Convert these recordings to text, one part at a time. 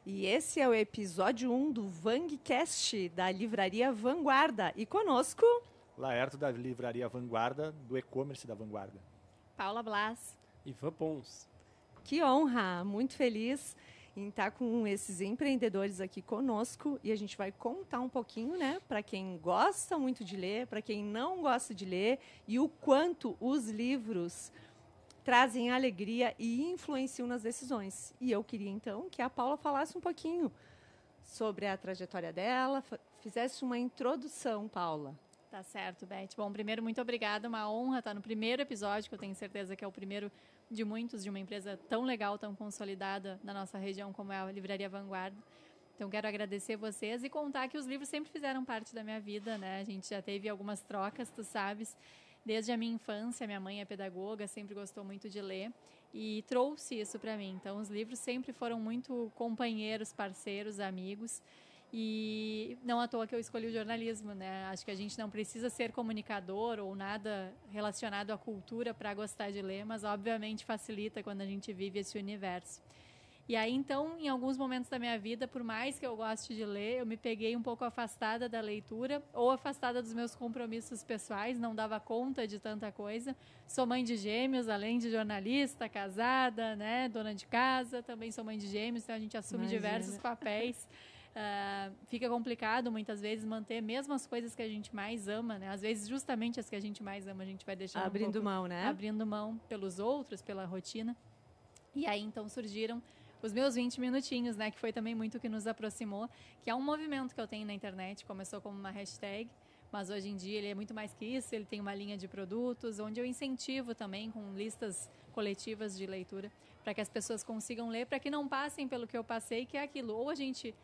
E esse é o episódio 1 do VangCast, da Livraria Vanguarda. E conosco... Laerto, da Livraria Vanguarda, do e-commerce da Vanguarda. Paula Blas. Ivan Pons. Que honra! Muito feliz em estar com esses empreendedores aqui conosco. E a gente vai contar um pouquinho, né, para quem gosta muito de ler, para quem não gosta de ler, e o quanto os livros trazem alegria e influenciam nas decisões. E eu queria, então, que a Paula falasse um pouquinho sobre a trajetória dela, fizesse uma introdução, Paula. Tá certo, Beth. Bom, primeiro, muito obrigada. Uma honra estar no primeiro episódio, que eu tenho certeza que é o primeiro de muitos, de uma empresa tão legal, tão consolidada na nossa região como é a Livraria Vanguarda. Então, quero agradecer vocês e contar que os livros sempre fizeram parte da minha vida, né? A gente já teve algumas trocas, tu sabes. Desde a minha infância, minha mãe é pedagoga, sempre gostou muito de ler e trouxe isso para mim. Então, os livros sempre foram muito companheiros, parceiros, amigos. E não à toa que eu escolhi o jornalismo, né? Acho que a gente não precisa ser comunicador ou nada relacionado à cultura para gostar de ler, mas obviamente facilita quando a gente vive esse universo. E aí, então, em alguns momentos da minha vida, por mais que eu goste de ler, eu me peguei um pouco afastada da leitura ou afastada dos meus compromissos pessoais, não dava conta de tanta coisa. Sou mãe de gêmeos, além de jornalista, casada, né, dona de casa, também sou mãe de gêmeos, então a gente assume diversos papéis. Fica complicado, muitas vezes, manter mesmo as coisas que a gente mais ama, né? Às vezes, justamente as que a gente mais ama, a gente vai deixando abrindo mão, né? Abrindo mão pelos outros, pela rotina. E aí, então, surgiram os meus 20 minutinhos, né, que foi também muito o que nos aproximou, que é um movimento que eu tenho na internet, começou como uma hashtag, mas hoje em dia ele é muito mais que isso, ele tem uma linha de produtos, onde eu incentivo também com listas coletivas de leitura, para que as pessoas consigam ler, para que não passem pelo que eu passei, que é aquilo, ou a gente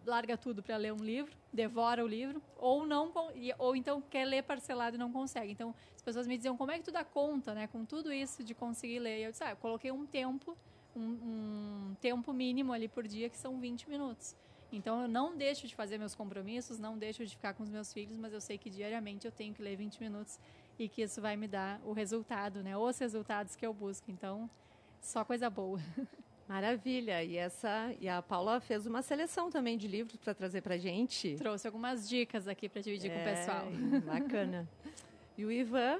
larga tudo para ler um livro, devora o livro, ou então quer ler parcelado e não consegue. Então, as pessoas me diziam, como é que tu dá conta, né, com tudo isso de conseguir ler? E eu disse, eu coloquei um tempo mínimo ali por dia, que são 20 minutos. Então, eu não deixo de fazer meus compromissos, não deixo de ficar com os meus filhos, mas eu sei que diariamente eu tenho que ler 20 minutos e que isso vai me dar o resultado, né? Os resultados que eu busco. Então, só coisa boa. Maravilha. E a Paula fez uma seleção também de livros para trazer para a gente. Trouxe algumas dicas aqui para dividir com o pessoal. Bacana. E o Ivan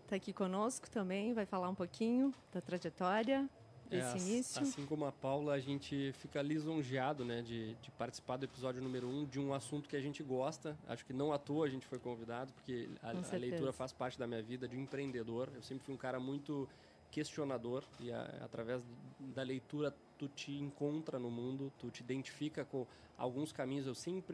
está aqui conosco também, vai falar um pouquinho da trajetória desse início. Assim como a Paula, a gente fica lisonjeado, né, de participar do episódio número 1 de um assunto que a gente gosta. Acho que não à toa a gente foi convidado, porque a leitura faz parte da minha vida de um empreendedor. Eu sempre fui um cara muito questionador e através da leitura tu te encontra no mundo, tu te identifica com alguns caminhos.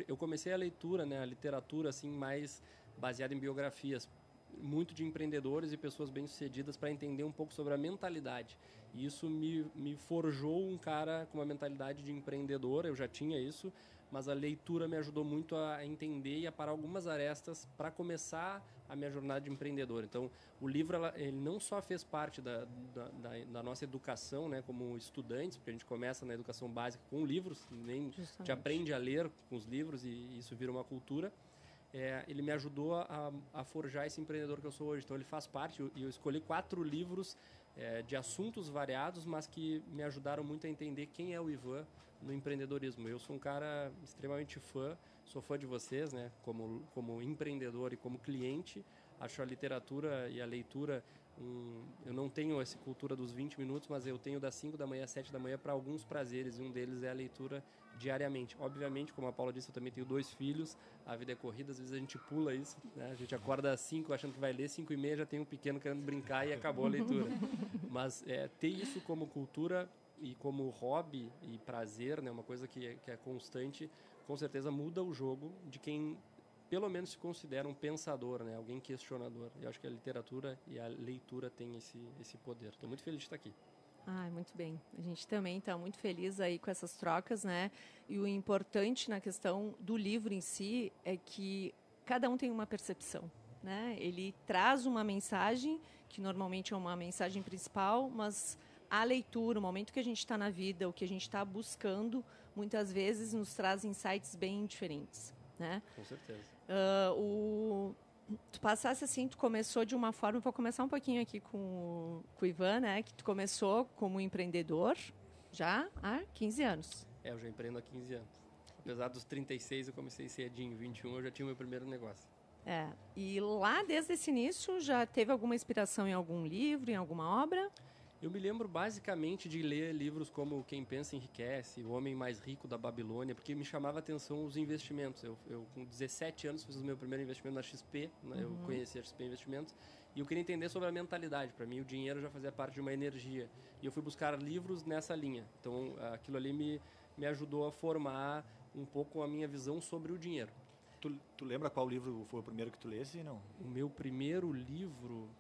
Eu comecei a leitura, né, a literatura assim mais baseada em biografias, muito de empreendedores e pessoas bem-sucedidas, para entender um pouco sobre a mentalidade. E isso me forjou um cara com uma mentalidade de empreendedor, eu já tinha isso, mas a leitura me ajudou muito a entender e a parar algumas arestas para começar a minha jornada de empreendedor. Então, o livro ele não só fez parte da nossa educação, né, como estudantes, porque a gente começa na educação básica com livros, a gente aprende a ler com os livros e isso vira uma cultura. Ele me ajudou a forjar esse empreendedor que eu sou hoje. Então, ele faz parte, e eu escolhi 4 livros de assuntos variados, mas que me ajudaram muito a entender quem é o Ivan no empreendedorismo. Eu sou um cara extremamente sou fã de vocês, né, como empreendedor e como cliente. Acho a literatura e a leitura, eu não tenho essa cultura dos 20 minutos, mas eu tenho das 5 da manhã às 7 da manhã para alguns prazeres, e um deles é a leitura diariamente. Obviamente, como a Paula disse, eu também tenho 2 filhos, a vida é corrida, às vezes a gente pula isso, né? A gente acorda às 5 achando que vai ler, 5:30 já tem um pequeno querendo brincar e acabou a leitura. Mas ter isso como cultura e como hobby e prazer, né, uma coisa que é constante, com certeza muda o jogo de quem pelo menos se considera um pensador, né, alguém questionador. Eu acho que a literatura e a leitura têm esse poder. Estou muito feliz de estar aqui. Muito bem. A gente também está muito feliz aí com essas trocas, né? E o importante na questão do livro em si é que cada um tem uma percepção, né? Ele traz uma mensagem, que normalmente é uma mensagem principal, mas a leitura, o momento que a gente está na vida, o que a gente está buscando, muitas vezes nos traz insights bem diferentes, né? Com certeza. Tu passasse assim, tu começou de uma forma, vou começar um pouquinho aqui com o Ivan, né? Que tu começou como empreendedor já há 15 anos. Eu já empreendo há 15 anos. Apesar dos 36, eu comecei cedinho. 21, eu já tinha o meu primeiro negócio. E lá, desde esse início, já teve alguma inspiração em algum livro, em alguma obra? Eu me lembro basicamente de ler livros como Quem Pensa Enriquece, O Homem Mais Rico da Babilônia, porque me chamava a atenção os investimentos. Eu com 17 anos, fiz o meu primeiro investimento na XP, né? Eu conheci a XP Investimentos, e eu queria entender sobre a mentalidade. Para mim, o dinheiro já fazia parte de uma energia. E eu fui buscar livros nessa linha. Então, aquilo ali me ajudou a formar um pouco a minha visão sobre o dinheiro. Tu lembra qual livro foi o primeiro que tu lesse, não? O meu primeiro livro...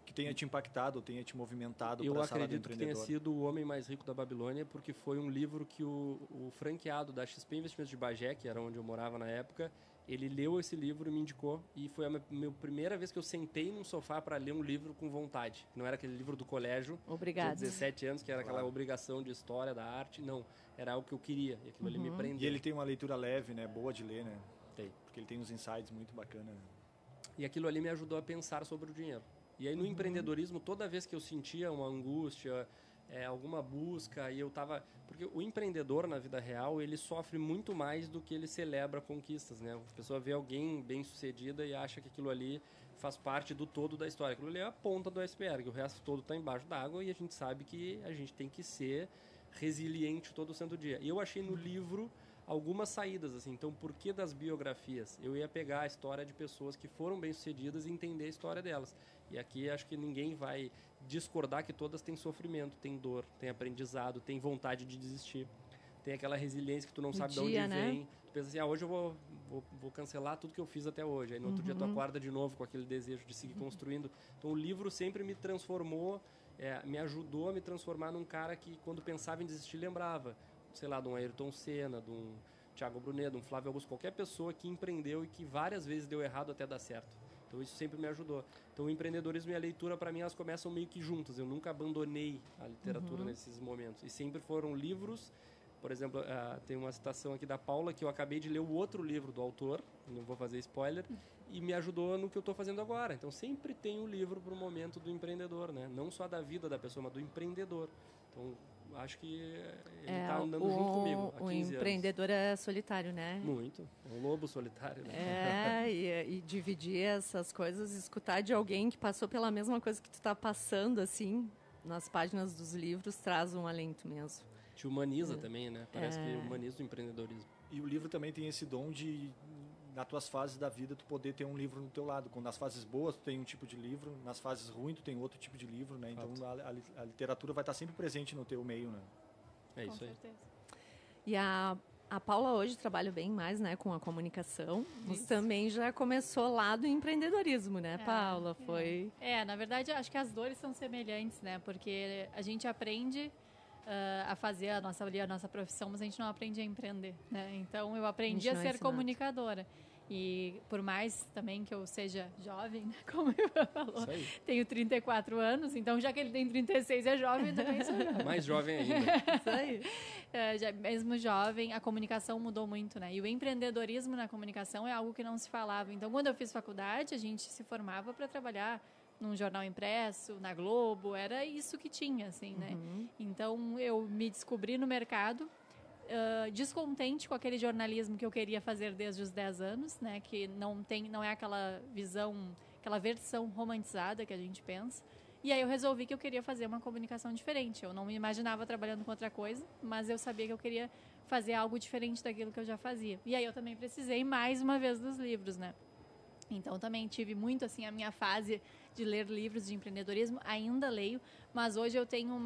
Que tenha te impactado, tenha te movimentado para a sala do empreendedor? Eu acredito que tenha sido O Homem Mais Rico da Babilônia, porque foi um livro que o franqueado da XP Investimentos de Bagé, que era onde eu morava na época, ele leu esse livro e me indicou, e foi a minha primeira vez que eu sentei num sofá para ler um livro com vontade. Não era aquele livro do colégio, Obrigado. de 17 anos, que era aquela obrigação de história, da arte. Não, era algo que eu queria, e aquilo ali me prendeu. E ele tem uma leitura leve, né? Boa de ler, né? Tem. Porque ele tem uns insights muito bacanas. E aquilo ali me ajudou a pensar sobre o dinheiro. E aí no empreendedorismo, toda vez que eu sentia uma angústia, alguma busca, e eu tava... Porque o empreendedor na vida real, ele sofre muito mais do que ele celebra conquistas, né? A pessoa vê alguém bem-sucedida e acha que aquilo ali faz parte do todo da história. Aquilo ali é a ponta do iceberg, o resto todo está embaixo d'água, e a gente sabe que a gente tem que ser resiliente todo santo dia. E eu achei no livro algumas saídas, assim. Então, por que das biografias? Eu ia pegar a história de pessoas que foram bem-sucedidas e entender a história delas. E aqui acho que ninguém vai discordar que todas têm sofrimento, tem dor, tem aprendizado, tem vontade de desistir. Tem aquela resiliência que tu não sabe de onde vem. Tu pensa assim, hoje eu vou cancelar tudo que eu fiz até hoje. Aí no outro dia tu acorda de novo com aquele desejo de seguir construindo. Então o livro sempre me transformou, me ajudou a me transformar num cara que quando pensava em desistir lembrava, sei lá, de um Ayrton Senna, de um Thiago Brunet, de um Flávio Augusto, qualquer pessoa que empreendeu e que várias vezes deu errado até dar certo. Então isso sempre me ajudou. Então o empreendedorismo e a leitura, para mim, elas começam meio que juntas. Eu nunca abandonei a literatura nesses momentos. E sempre foram livros. Por exemplo, tem uma citação aqui da Paula, que eu acabei de ler o outro livro do autor, não vou fazer spoiler, e me ajudou no que eu estou fazendo agora. Então sempre tem um livro para o momento do empreendedor, né? Não só da vida da pessoa, mas do empreendedor. Então acho que ele está andando junto comigo há 15 anos. O empreendedor é solitário, né? Muito. É um lobo solitário, né? E dividir essas coisas, escutar de alguém que passou pela mesma coisa que tu está passando, assim, nas páginas dos livros, traz um alento mesmo. Te humaniza também, né? Parece que humaniza o empreendedorismo. E o livro também tem esse dom de, nas tuas fases da vida, tu poder ter um livro no teu lado. Nas fases boas, tu tem um tipo de livro, nas fases ruins, tu tem outro tipo de livro, né? Então, a literatura vai estar sempre presente no teu meio, né? É isso aí. Com certeza. E a Paula hoje trabalha bem mais, né, com a comunicação, mas também já começou lá do empreendedorismo, né, Paula? Foi... na verdade, acho que as dores são semelhantes, né? Porque a gente aprende a fazer a nossa profissão, mas a gente não aprende a empreender, né? Então, eu aprendi a ser comunicadora. E por mais também que eu seja jovem, né, como eu falou, tenho 34 anos, então já que ele tem 36 é jovem, também sou jovem. Mais jovem ainda. Isso aí. Já, mesmo jovem, a comunicação mudou muito, né? E o empreendedorismo na comunicação é algo que não se falava. Então, quando eu fiz faculdade, a gente se formava para trabalhar num jornal impresso, na Globo, era isso que tinha, assim, né? Então, eu me descobri no mercado, descontente com aquele jornalismo que eu queria fazer desde os 10 anos, né? Que não é aquela visão, aquela versão romantizada que a gente pensa. E aí eu resolvi que eu queria fazer uma comunicação diferente. Eu não me imaginava trabalhando com outra coisa, mas eu sabia que eu queria fazer algo diferente daquilo que eu já fazia. E aí eu também precisei, mais uma vez, dos livros, né? Então, também tive muito, assim, a minha fase de ler livros de empreendedorismo. Ainda leio, mas hoje eu tenho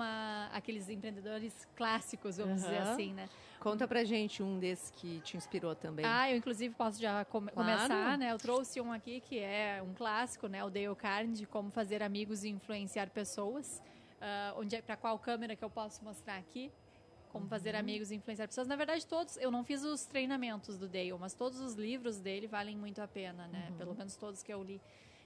aqueles empreendedores clássicos, vamos dizer assim, né? Conta pra gente um desses que te inspirou também. Eu, inclusive, posso já começar, né? Eu trouxe um aqui que é um clássico, né? O Dale Carnegie, Como Fazer Amigos e Influenciar Pessoas. Para qual câmera que eu posso mostrar aqui? Como fazer amigos e influenciar pessoas. Na verdade, eu não fiz os treinamentos do Dale, mas todos os livros dele valem muito a pena, né? Pelo menos todos que eu li.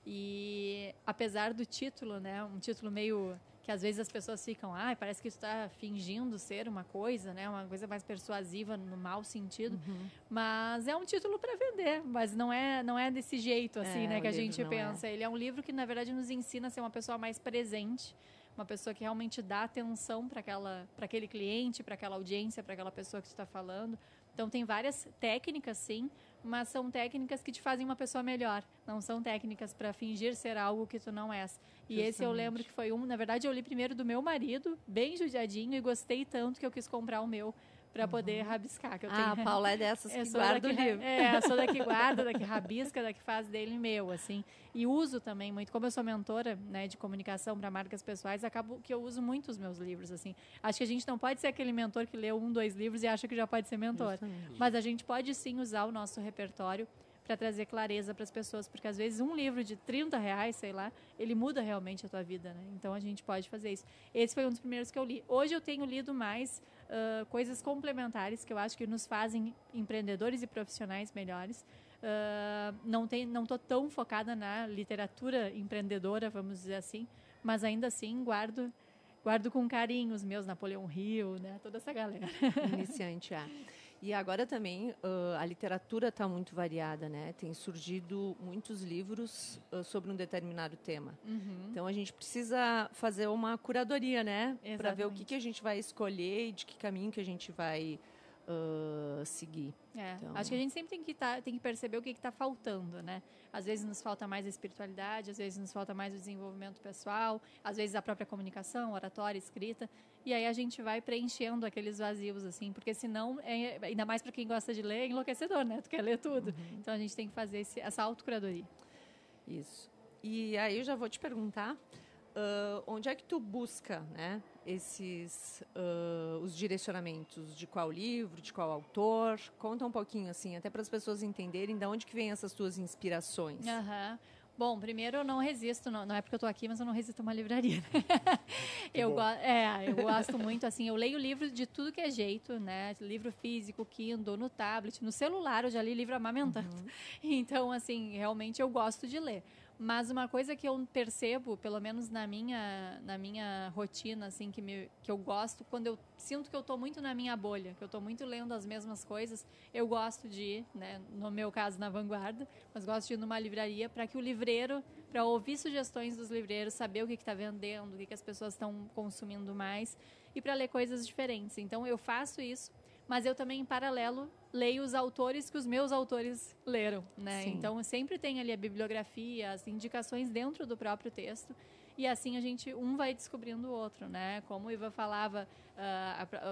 E apesar do título, né? Um título meio que às vezes as pessoas ficam, parece que está fingindo ser uma coisa, né? Uma coisa mais persuasiva no mau sentido. Mas é um título para vender, mas não é desse jeito assim, né? Que a gente pensa. Ele é um livro que na verdade nos ensina a ser uma pessoa mais presente, uma pessoa que realmente dá atenção para aquele cliente, para aquela audiência, para aquela pessoa que tu está falando. Então, tem várias técnicas, sim, mas são técnicas que te fazem uma pessoa melhor. Não são técnicas para fingir ser algo que tu não és. E justamente. Esse eu lembro que foi na verdade, eu li primeiro do meu marido, bem judiadinho, e gostei tanto que eu quis comprar o meu para poder rabiscar. Que eu tenho... A Paula é dessas que guarda o livro. Eu sou da que guarda, da que rabisca, da que faz dele meu, assim. E uso também muito. Como eu sou mentora, né, de comunicação para marcas pessoais, acabo que eu uso muito os meus livros, assim. Acho que a gente não pode ser aquele mentor que lê 1, 2 livros e acha que já pode ser mentor. Justamente. Mas a gente pode, sim, usar o nosso repertório para trazer clareza para as pessoas, porque às vezes um livro de R$30, sei lá, ele muda realmente a tua vida, né? Então a gente pode fazer isso. Esse foi um dos primeiros que eu li. Hoje eu tenho lido mais coisas complementares que eu acho que nos fazem empreendedores e profissionais melhores. Não estou tão focada na literatura empreendedora, vamos dizer assim, mas ainda assim guardo com carinho os meus Napoleão Hill, né? Toda essa galera. Iniciante, E agora também a literatura está muito variada, né? Tem surgido muitos livros sobre um determinado tema. Uhum. Então a gente precisa fazer uma curadoria, né? Para ver o que a gente vai escolher e de que caminho que a gente vai seguir. Então... Acho que a gente sempre tem que perceber o que está faltando, né? Às vezes nos falta mais a espiritualidade, às vezes nos falta mais o desenvolvimento pessoal, às vezes a própria comunicação, oratória, escrita. E aí a gente vai preenchendo aqueles vazios, assim, porque senão, ainda mais para quem gosta de ler, é enlouquecedor, né? Tu quer ler tudo. Uhum. Então a gente tem que fazer essa autocuradoria. Isso. E aí eu já vou te perguntar, onde é que tu busca, né, os direcionamentos de qual livro, de qual autor? Conta um pouquinho, assim, até para as pessoas entenderem de onde que vêm essas tuas inspirações. Aham. Bom, primeiro eu não resisto, não é porque eu estou aqui, mas eu não resisto a uma livraria. Eu gosto muito, assim, eu leio livros de tudo que é jeito, né? Livro físico, Kindle, no tablet, no celular, eu já li livro amamentando. Uhum. Então, assim, realmente eu gosto de ler. Mas uma coisa que eu percebo, pelo menos na minha rotina, assim, que eu gosto, quando eu sinto que eu estou muito na minha bolha, que eu estou muito lendo as mesmas coisas, eu gosto de ir, né, no meu caso, na Vanguarda, mas gosto de ir numa livraria para que o livreiro, para ouvir sugestões dos livreiros, saber o que está vendendo, o que as pessoas estão consumindo mais, e para ler coisas diferentes. Então, eu faço isso. Mas eu também, em paralelo, leio os autores que os meus autores leram, né? Sim. Então, sempre tem ali a bibliografia, as indicações dentro do próprio texto. E assim um vai descobrindo o outro, né? Como o Ivan falava,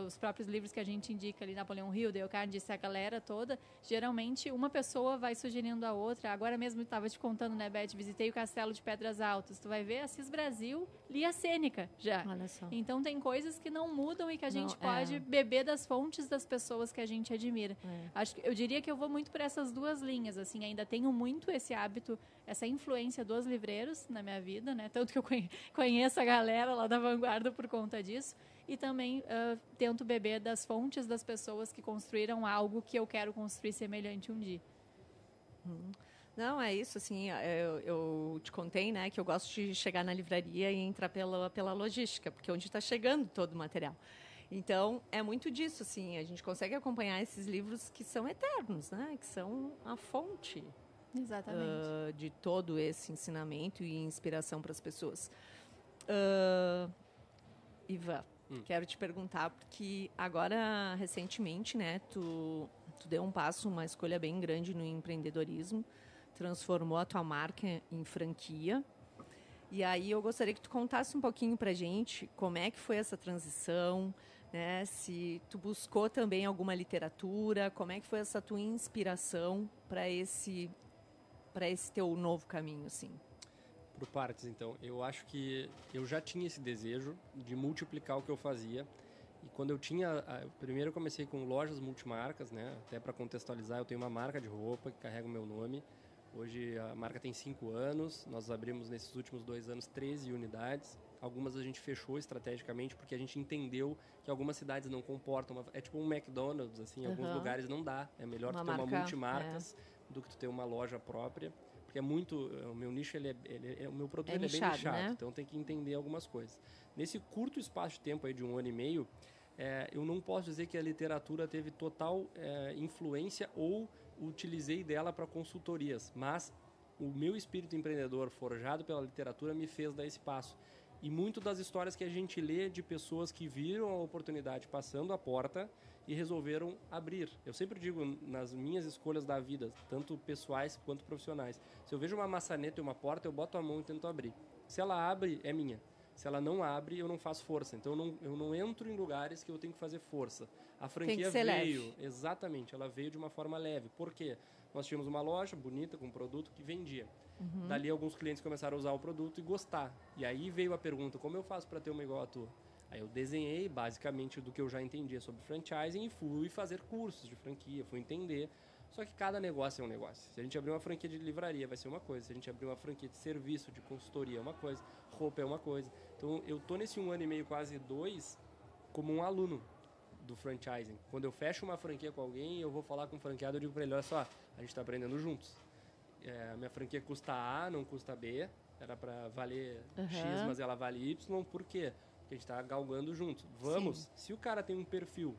os próprios livros que a gente indica ali, Napoleão Hill, Dale Carnegie, a galera toda, geralmente uma pessoa vai sugerindo a outra. Agora mesmo eu estava te contando, né, Beth? Visitei o Castelo de Pedras Altas. Tu vai ver, Assis Brasil, li a Sêneca já. Olha só. Então tem coisas que não mudam e que a gente pode beber das fontes das pessoas que a gente admira. Eu diria que eu vou muito por essas duas linhas, assim, ainda tenho muito esse hábito, essa influência dos livreiros na minha vida, né? Tanto que eu conheço a galera lá da Vanguarda por conta disso. E também tento beber das fontes das pessoas que construíram algo que eu quero construir semelhante um dia. Não, é isso, assim, eu te contei, né, que eu gosto de chegar na livraria e entrar pela logística, porque é onde está chegando todo o material. Então, é muito disso, assim, a gente consegue acompanhar esses livros que são eternos, né, que são a fonte. Exatamente. De todo esse ensinamento e inspiração para as pessoas. Ivan, quero te perguntar, porque agora, recentemente, né, tu deu um passo, uma escolha bem grande no empreendedorismo, transformou a tua marca em franquia. E aí eu gostaria que tu contasse um pouquinho para a gente como é que foi essa transição, né, se tu buscou também alguma literatura, como é que foi essa tua inspiração para esse teu novo caminho, assim? Por partes, então. Eu acho que eu já tinha esse desejo de multiplicar o que eu fazia. E quando eu primeiro eu comecei com lojas multimarcas, né? Até para contextualizar, eu tenho uma marca de roupa que carrega o meu nome. Hoje a marca tem 5 anos. Nós abrimos nesses últimos 2 anos 13 unidades. Algumas a gente fechou estrategicamente porque a gente entendeu que algumas cidades não comportam. É tipo um McDonald's, assim. Em alguns lugares não dá. É melhor tu ter uma multimarcas do que tu ter uma loja própria. Porque o meu nicho, o meu produto ele é bem nichado, né? Então tem que entender algumas coisas. Nesse curto espaço de tempo aí de 1 ano e meio, eu não posso dizer que a literatura teve total influência ou utilizei dela para consultorias, mas o meu espírito empreendedor forjado pela literatura me fez dar esse passo. E muito das histórias que a gente lê de pessoas que viram a oportunidade passando a porta e resolveram abrir. Eu sempre digo, nas minhas escolhas da vida, tanto pessoais quanto profissionais, se eu vejo uma maçaneta e uma porta, eu boto a mão e tento abrir. Se ela abre, é minha. Se ela não abre, eu não faço força. Então, eu não entro em lugares que eu tenho que fazer força. A franquia veio... leve. Exatamente, ela veio de uma forma leve. Por quê? Nós tínhamos uma loja bonita, com um produto que vendia. Dali, alguns clientes começaram a usar o produto e gostar. E aí veio a pergunta, como eu faço para ter uma igual a tua? Aí eu desenhei, basicamente, do que eu já entendia sobre franchising e fui fazer cursos de franquia, fui entender. Só que cada negócio é um negócio. Se a gente abrir uma franquia de livraria, vai ser uma coisa. Se a gente abrir uma franquia de serviço, de consultoria, é uma coisa. Roupa é uma coisa. Então, eu tô nesse 1 ano e meio, quase 2, como um aluno do franchising. Quando eu fecho uma franquia com alguém, eu vou falar com o franqueado, eu digo para ele, olha só, a gente está aprendendo juntos. A minha franquia custa A, não custa B. Era para valer X, mas ela vale Y. Por quê? Porque a gente está galgando junto. Vamos, sim. Se o cara tem um perfil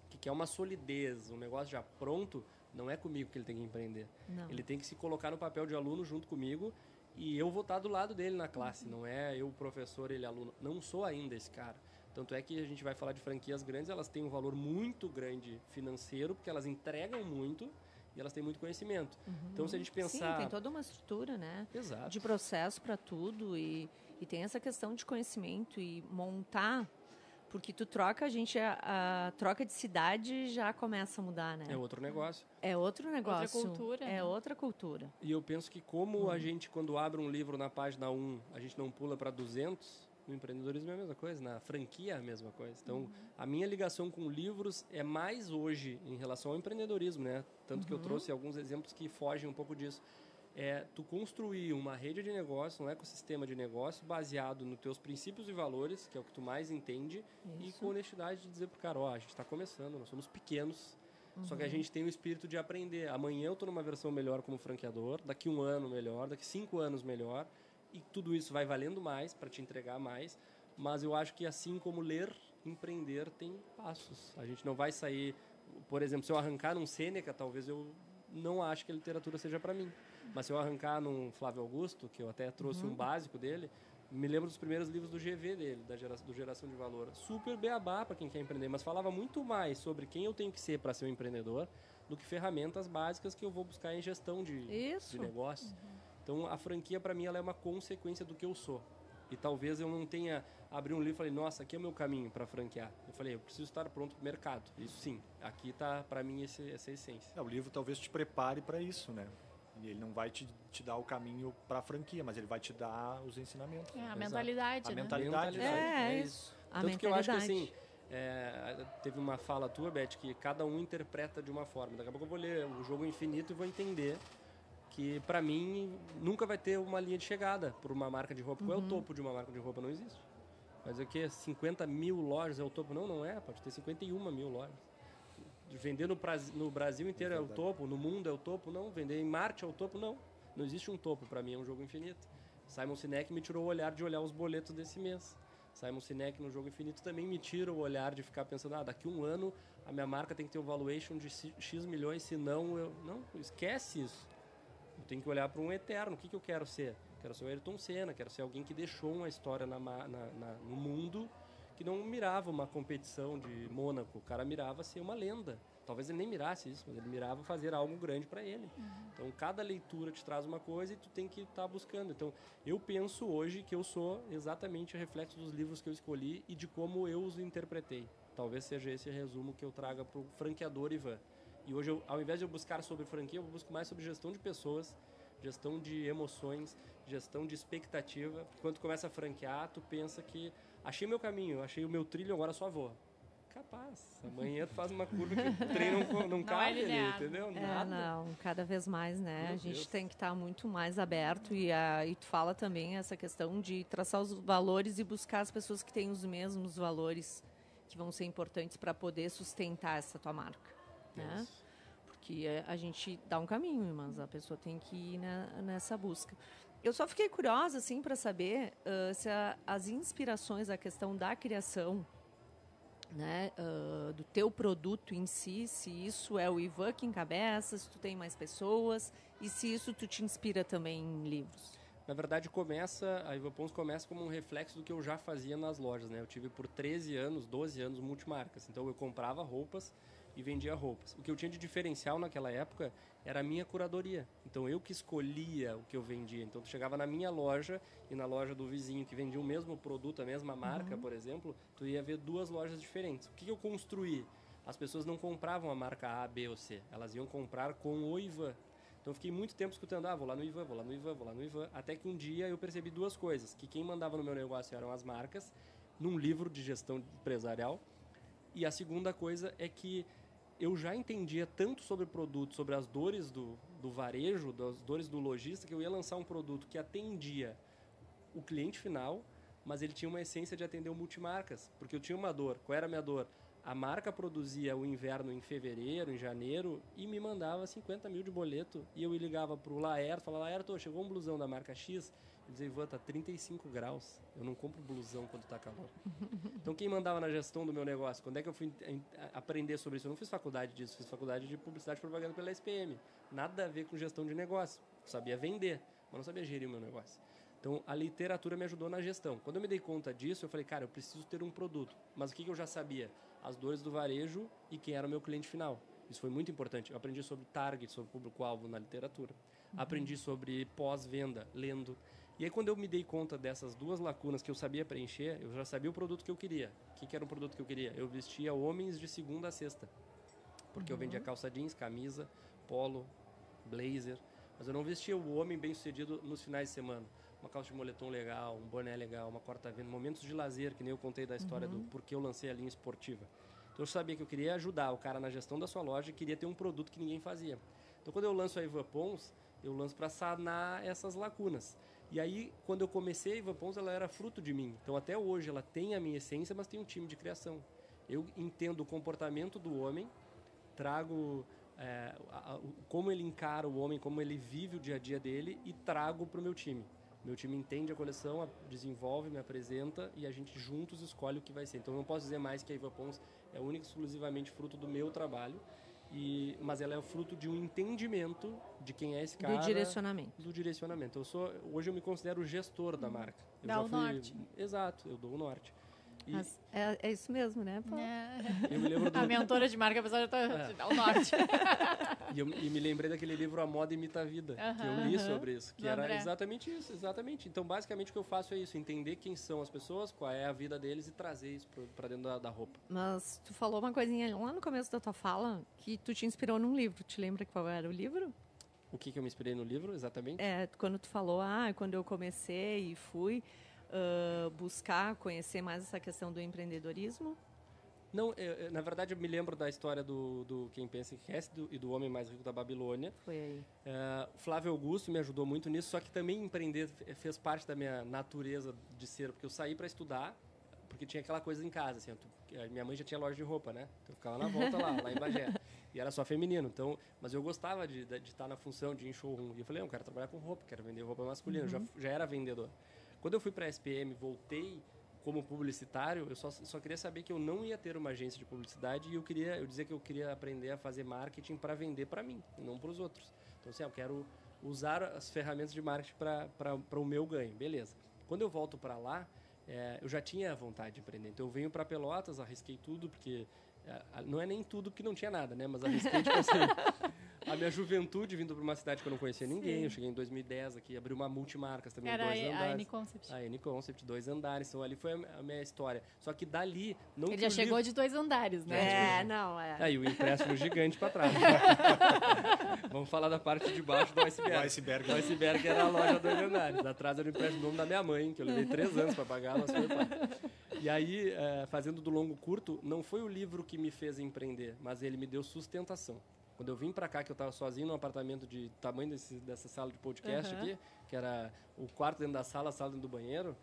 que quer uma solidez, um negócio já pronto, não é comigo que ele tem que empreender. Não. Ele tem que se colocar no papel de aluno junto comigo e eu vou estar do lado dele na classe. Não é eu professor, ele aluno. Não sou ainda esse cara. Tanto é que a gente vai falar de franquias grandes, elas têm um valor muito grande financeiro, porque elas entregam muito e elas têm muito conhecimento. Então, se a gente pensar... Sim, tem toda uma estrutura, né? Exato. De processo para tudo e tem essa questão de conhecimento e montar... Porque tu troca, a troca de cidade já começa a mudar, né? É outro negócio. É outro negócio. Outra cultura. É outra cultura. E eu penso que como a gente, quando abre um livro na página 1, a gente não pula para 200, no empreendedorismo é a mesma coisa, na franquia é a mesma coisa. Então, a minha ligação com livros é mais hoje em relação ao empreendedorismo, né? Tanto que eu trouxe alguns exemplos que fogem um pouco disso. É tu construir uma rede de negócio, um ecossistema de negócio baseado nos teus princípios e valores, que é o que tu mais entende, e com honestidade de dizer pro cara, ó, a gente está começando, nós somos pequenos, só que a gente tem o espírito de aprender. Amanhã eu estou numa versão melhor como franqueador, daqui 1 ano melhor, daqui 5 anos melhor, e tudo isso vai valendo mais para te entregar mais, mas eu acho que assim como ler, empreender tem passos. A gente não vai sair, por exemplo, se eu arrancar num Sêneca, talvez eu não acho que a literatura seja para mim. Mas se eu arrancar num Flávio Augusto, que eu até trouxe um básico dele, me lembro dos primeiros livros do GV dele, do Geração de Valor. Super beabá para quem quer empreender, mas falava muito mais sobre quem eu tenho que ser para ser um empreendedor do que ferramentas básicas que eu vou buscar em gestão de negócio. Então, a franquia, para mim, ela é uma consequência do que eu sou. E talvez eu não tenha abrir um livro e falei, nossa, aqui é o meu caminho para franquear. Eu falei, eu preciso estar pronto para o mercado. Isso sim, aqui está, para mim, essa essência. O livro talvez te prepare para isso, né? E ele não vai te dar o caminho para a franquia, mas ele vai te dar os ensinamentos. A mentalidade, né? A mentalidade. É isso. Tanto que eu acho que assim, teve uma fala tua, Beth, que cada um interpreta de uma forma. Daqui a pouco eu vou ler o Jogo Infinito e vou entender que, para mim, nunca vai ter uma linha de chegada por uma marca de roupa. Qual é o topo de uma marca de roupa? Não existe. Mas o que? 50 mil lojas é o topo? Não é. Pode ter 51 mil lojas. Vender no Brasil inteiro é o topo, no mundo é o topo, não. Vender em Marte é o topo, não. Não existe um topo, para mim é um jogo infinito. Simon Sinek me tirou o olhar de olhar os boletos desse mês. Simon Sinek no Jogo Infinito também me tira o olhar de ficar pensando, daqui 1 ano a minha marca tem que ter um valuation de X milhões, senão eu... Não, esquece isso. Eu tenho que olhar para um eterno. O que eu quero ser? Quero ser o Ayrton Senna, quero ser alguém que deixou uma história no mundo, que não mirava uma competição de Mônaco. O cara mirava ser uma lenda. Talvez ele nem mirasse isso, mas ele mirava fazer algo grande para ele. Então, cada leitura te traz uma coisa e tu tem que estar buscando. Então, eu penso hoje que eu sou exatamente o reflexo dos livros que eu escolhi e de como eu os interpretei. Talvez seja esse resumo que eu traga para o franqueador Ivan. E hoje, ao invés de eu buscar sobre franquia, eu busco mais sobre gestão de pessoas, gestão de emoções, gestão de expectativa. Quando tu começa a franquear, tu pensa que achei meu caminho, achei o meu trilho, agora só vou. Capaz. Amanhã tu faz uma curva que o trem não cabe ali, entendeu? Nada. Não, cada vez mais, né? Meu a gente Deus. tem que estar muito mais aberto e tu fala também essa questão de traçar os valores e buscar as pessoas que têm os mesmos valores que vão ser importantes para poder sustentar essa tua marca, né? Isso. Porque a gente dá um caminho, mas a pessoa tem que ir nessa busca. Eu só fiquei curiosa, assim, para saber se as inspirações, a questão da criação, né, do teu produto em si, se isso é o Ivan que encabeça, se tu tem mais pessoas e se isso tu te inspira também em livros. Na verdade, a Ivan Pons começa como um reflexo do que eu já fazia nas lojas, né? Eu tive por 13 anos, 12 anos multimarcas. Então, eu comprava roupas e vendia roupas. O que eu tinha de diferencial naquela época era a minha curadoria. Então, eu que escolhia o que eu vendia. Então, tu chegava na minha loja e na loja do vizinho que vendia o mesmo produto, a mesma marca, por exemplo, tu ia ver 2 lojas diferentes. O que eu construí? As pessoas não compravam a marca A, B ou C. Elas iam comprar com o Ivan. Então, eu fiquei muito tempo escutando, vou lá no Ivan, vou lá no Ivan, vou lá no Ivan. Até que um dia eu percebi 2 coisas. Que quem mandava no meu negócio eram as marcas, num livro de gestão empresarial. E a segunda coisa é que eu já entendia tanto sobre o produto, sobre as dores do varejo, das dores do lojista, que eu ia lançar um produto que atendia o cliente final, mas ele tinha uma essência de atender o multimarcas. Porque eu tinha uma dor. Qual era a minha dor? A marca produzia o inverno em fevereiro, em janeiro, e me mandava 50 mil de boleto. E eu ligava para o Laerto, falava, Laerto, chegou um blusão da marca X. Ele dizia, Ivan, tá 35 graus. Eu não compro blusão quando tá calor. Então, quem mandava na gestão do meu negócio? Quando é que eu fui aprender sobre isso? Eu não fiz faculdade disso, fiz faculdade de publicidade e propaganda pela SPM. Nada a ver com gestão de negócio. Eu sabia vender, mas não sabia gerir o meu negócio. Então, a literatura me ajudou na gestão. Quando eu me dei conta disso, eu falei, cara, eu preciso ter um produto. Mas o que eu já sabia? As dores do varejo e quem era o meu cliente final. Isso foi muito importante. Eu aprendi sobre target, sobre público-alvo na literatura. Aprendi sobre pós-venda, lendo. E aí, quando eu me dei conta dessas 2 lacunas que eu sabia preencher, eu já sabia o produto que eu queria. O que era o produto que eu queria? Eu vestia homens de segunda a sexta. Porque eu vendia calça jeans, camisa, polo, blazer. Mas eu não vestia o homem bem-sucedido nos finais de semana. Uma calça de moletom legal, um boné legal, uma corta-vento, momentos de lazer, que nem eu contei da história do porquê eu lancei a linha esportiva. Então, eu sabia que eu queria ajudar o cara na gestão da sua loja e queria ter um produto que ninguém fazia. Então, quando eu lanço a Ivan Pons, eu lanço para sanar essas lacunas. E aí, quando eu comecei a Ivan Pons, ela era fruto de mim. Então, até hoje, ela tem a minha essência, mas tem um time de criação. Eu entendo o comportamento do homem, trago como ele encara o homem, como ele vive o dia a dia dele e trago para o meu time. Meu time entende a coleção, desenvolve, me apresenta e a gente juntos escolhe o que vai ser. Então, eu não posso dizer mais que a Ivan Pons é única e exclusivamente fruto do meu trabalho, mas ela é fruto de um entendimento de quem é esse cara. Do direcionamento. Hoje eu me considero o gestor da marca. Dá o norte. Exato, eu dou o norte. Mas é isso mesmo, né, Paulo? Eu me lembro A mentora de marca, a pessoa já está ao norte. E me lembrei daquele livro A Moda Imita a Vida, que eu li sobre isso, que era exatamente isso, exatamente. Então, basicamente, o que eu faço é isso, entender quem são as pessoas, qual é a vida deles e trazer isso para dentro da roupa. Mas tu falou uma coisinha lá no começo da tua fala, que tu te inspirou num livro. Te lembra qual era o livro? O que eu me inspirei no livro, exatamente? Quando tu falou, quando eu comecei e fui buscar, conhecer mais essa questão do empreendedorismo? Não, na verdade eu me lembro da história do Quem Pensa Enriquece e do Homem Mais Rico da Babilônia. Foi aí. Flávio Augusto me ajudou muito nisso, só que também empreender fez parte da minha natureza de ser, porque eu saí para estudar, porque tinha aquela coisa em casa, assim, minha mãe já tinha loja de roupa, né? Então eu ficava na volta lá em Bagé. E era só feminino, então, mas eu gostava de estar na função de ir em showroom. E eu falei, eu quero trabalhar com roupa, quero vender roupa masculina, já era vendedor. Quando eu fui para a SPM, voltei como publicitário, eu só queria saber que eu não ia ter uma agência de publicidade e eu dizia que eu queria aprender a fazer marketing para vender para mim, e não para os outros. Então, assim, eu quero usar as ferramentas de marketing para o meu ganho, beleza. Quando eu volto para lá, eu já tinha vontade de empreender. Então, eu venho para Pelotas, arrisquei tudo, porque não é nem tudo porque não tinha nada, né? Mas arrisquei, tipo assim, a minha juventude vindo para uma cidade que eu não conhecia ninguém. Sim. Eu cheguei em 2010 aqui, abri uma multimarcas também, era 2 andares. A N-Concept. A N-Concept, 2 andares. Então, ali foi a minha história. Só que dali... não Ele já chegou de 2 andares, né? Aí o empréstimo gigante para trás. Vamos falar da parte de baixo do iceberg. O iceberg era a loja 2 andares. Atrás era o empréstimo nome da minha mãe, que eu levei 3 anos para pagar, mas foi pago. E aí, fazendo do longo curto, não foi o livro que me fez empreender, mas ele me deu sustentação. Quando eu vim pra cá, que eu tava sozinho num apartamento de tamanho dessa sala de podcast aqui, que era o quarto dentro da sala, a sala dentro do banheiro,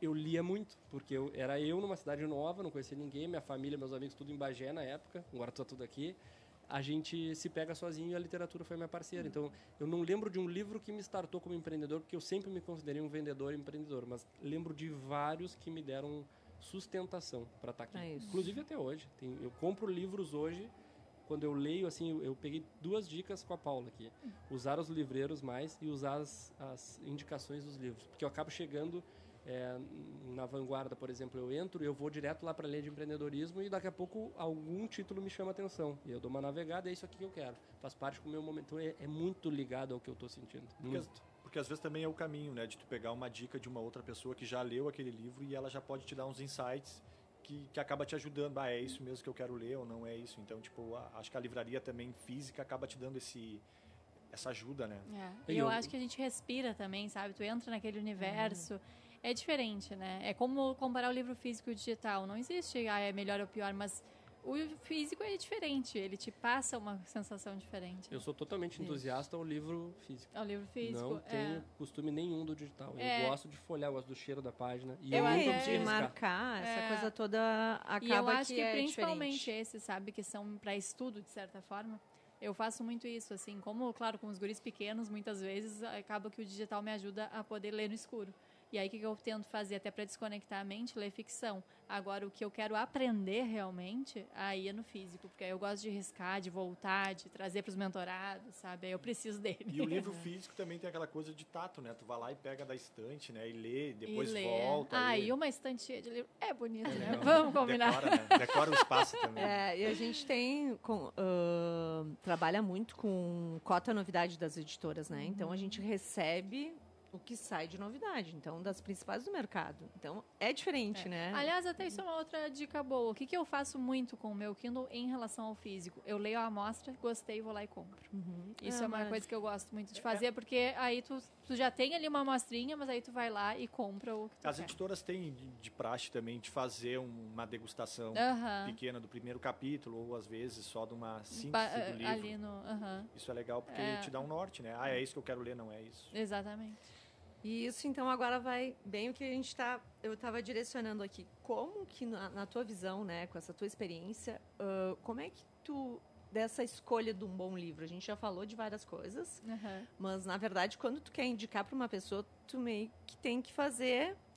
eu lia muito, porque era eu numa cidade nova, não conhecia ninguém, minha família, meus amigos, tudo em Bagé na época, agora tá tudo aqui. A gente se pega sozinho e a literatura foi minha parceira. Então, eu não lembro de um livro que me startou como empreendedor, porque eu sempre me considerei um vendedor e empreendedor, mas lembro de vários que me deram sustentação para estar aqui. Inclusive até hoje. Eu compro livros hoje quando eu leio, assim, eu peguei 2 dicas com a Paula aqui. Usar os livreiros mais e usar as indicações dos livros. Porque eu acabo chegando na Vanguarda, por exemplo, eu entro e eu vou direto lá para a linha de empreendedorismo e daqui a pouco algum título me chama a atenção. E eu dou uma navegada, é isso aqui que eu quero. Faz parte do meu momento. Então é muito ligado ao que eu estou sentindo. Porque às vezes também é o caminho, né? De tu pegar uma dica de uma outra pessoa que já leu aquele livro e ela já pode te dar uns insights que acaba te ajudando. É isso mesmo que eu quero ler ou não é isso. Então, tipo, acho que a livraria também física acaba te dando essa ajuda, né? E eu acho que a gente respira também, sabe? Tu entra naquele universo. É diferente, né? É como comparar o livro físico e o digital. Não existe, é melhor ou pior, mas o físico é diferente. Ele te passa uma sensação diferente. Eu sou totalmente entusiasta ao livro físico. Ao livro físico, não tenho costume nenhum do digital. Eu gosto de folhear, eu gosto do cheiro da página. E eu acho de marcar, essa coisa toda acaba e eu acho que principalmente diferente. Esses, sabe, que são para estudo, de certa forma. Eu faço muito isso, assim, como, claro, com os guris pequenos, muitas vezes, acaba que o digital me ajuda a poder ler no escuro. E aí, o que eu tento fazer, até para desconectar a mente, ler ficção. Agora, o que eu quero aprender realmente, aí é no físico. Porque aí eu gosto de riscar, de voltar, de trazer para os mentorados, sabe? Aí eu preciso dele. E o livro físico também tem aquela coisa de tato, né? Tu vai lá e pega da estante, né? E lê, depois volta. E uma estante cheia de livro é bonito, né? Vamos combinar. Decora, né? Decora o espaço também. E a gente trabalha muito com cota novidade das editoras, né? Então, a gente recebe o que sai de novidade, então, das principais do mercado. Então, é diferente, né? Aliás, até isso é uma outra dica boa. O que eu faço muito com o meu Kindle em relação ao físico? Eu leio a amostra, gostei, vou lá e compro. Isso é uma coisa que eu gosto muito de fazer, porque aí tu já tem ali uma amostrinha, mas aí tu vai lá e compra o que tu As editoras têm de praxe também de fazer uma degustação pequena do primeiro capítulo, ou às vezes só de uma síntese do livro. Ali Isso é legal, porque te dá um norte, né? É isso que eu quero ler, não é isso. Exatamente. E isso, então, agora vai bem o que eu estava direcionando aqui. Como que, na tua visão, né, com essa tua experiência, como é que dessa escolha de um bom livro? A gente já falou de várias coisas, mas, na verdade, quando tu quer indicar para uma pessoa, tu meio que tem que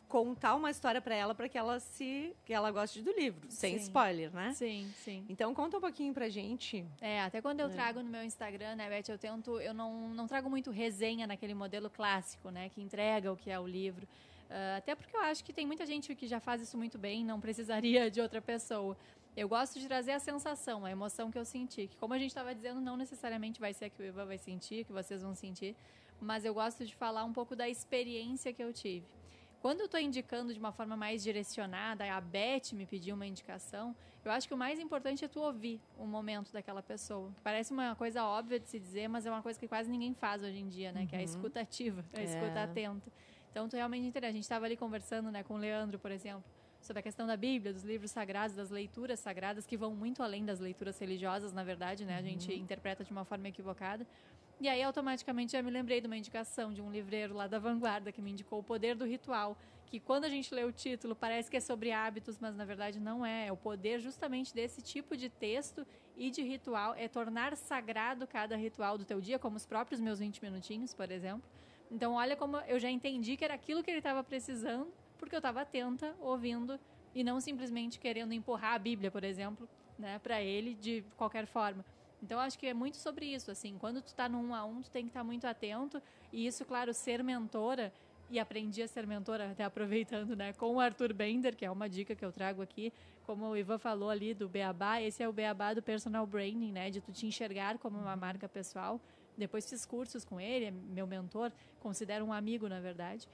contar uma história para ela que ela goste do livro, sem spoiler, né? Sim. Então, conta um pouquinho pra gente. Até quando eu trago no meu Instagram, né, Beth, eu não trago muito resenha naquele modelo clássico, né, que entrega o que é o livro. Até porque eu acho que tem muita gente que já faz isso muito bem, não precisaria de outra pessoa. Eu gosto de trazer a sensação, a emoção que eu senti, que, como a gente estava dizendo, não necessariamente vai ser a que o Ivan vai sentir, que vocês vão sentir, mas eu gosto de falar um pouco da experiência que eu tive. Quando eu estou indicando de uma forma mais direcionada, a Beth me pediu uma indicação, eu acho que o mais importante é tu ouvir o momento daquela pessoa. Parece uma coisa óbvia de se dizer, mas é uma coisa que quase ninguém faz hoje em dia, né? Que é a escuta ativa, a escuta atenta. Então, tu realmente entende. A gente estava ali conversando, né, com o Leandro, por exemplo, sobre a questão da Bíblia, dos livros sagrados, das leituras sagradas, que vão muito além das leituras religiosas, na verdade, né? A gente interpreta de uma forma equivocada. E aí, automaticamente, já me lembrei de uma indicação de um livreiro lá da Vanguarda, que me indicou O Poder do Ritual, que quando a gente lê o título, parece que é sobre hábitos, mas, na verdade, não é. É o poder justamente desse tipo de texto e de ritual, é tornar sagrado cada ritual do teu dia, como os próprios meus 20 minutinhos, por exemplo. Então, olha como eu já entendi que era aquilo que ele estava precisando, porque eu estava atenta, ouvindo, e não simplesmente querendo empurrar a Bíblia, por exemplo, né, para ele de qualquer forma. Então, acho que é muito sobre isso, assim, quando tu tá no 1 a 1, tu tem que estar muito atento, e isso, claro, ser mentora, e aprendi a ser mentora, até aproveitando, né, com o Arthur Bender, que é uma dica que eu trago aqui, como o Ivan falou ali do Beabá, esse é o Beabá do Personal Branding, né, de tu te enxergar como uma marca pessoal. Depois fiz cursos com ele, é meu mentor, considero um amigo, na verdade.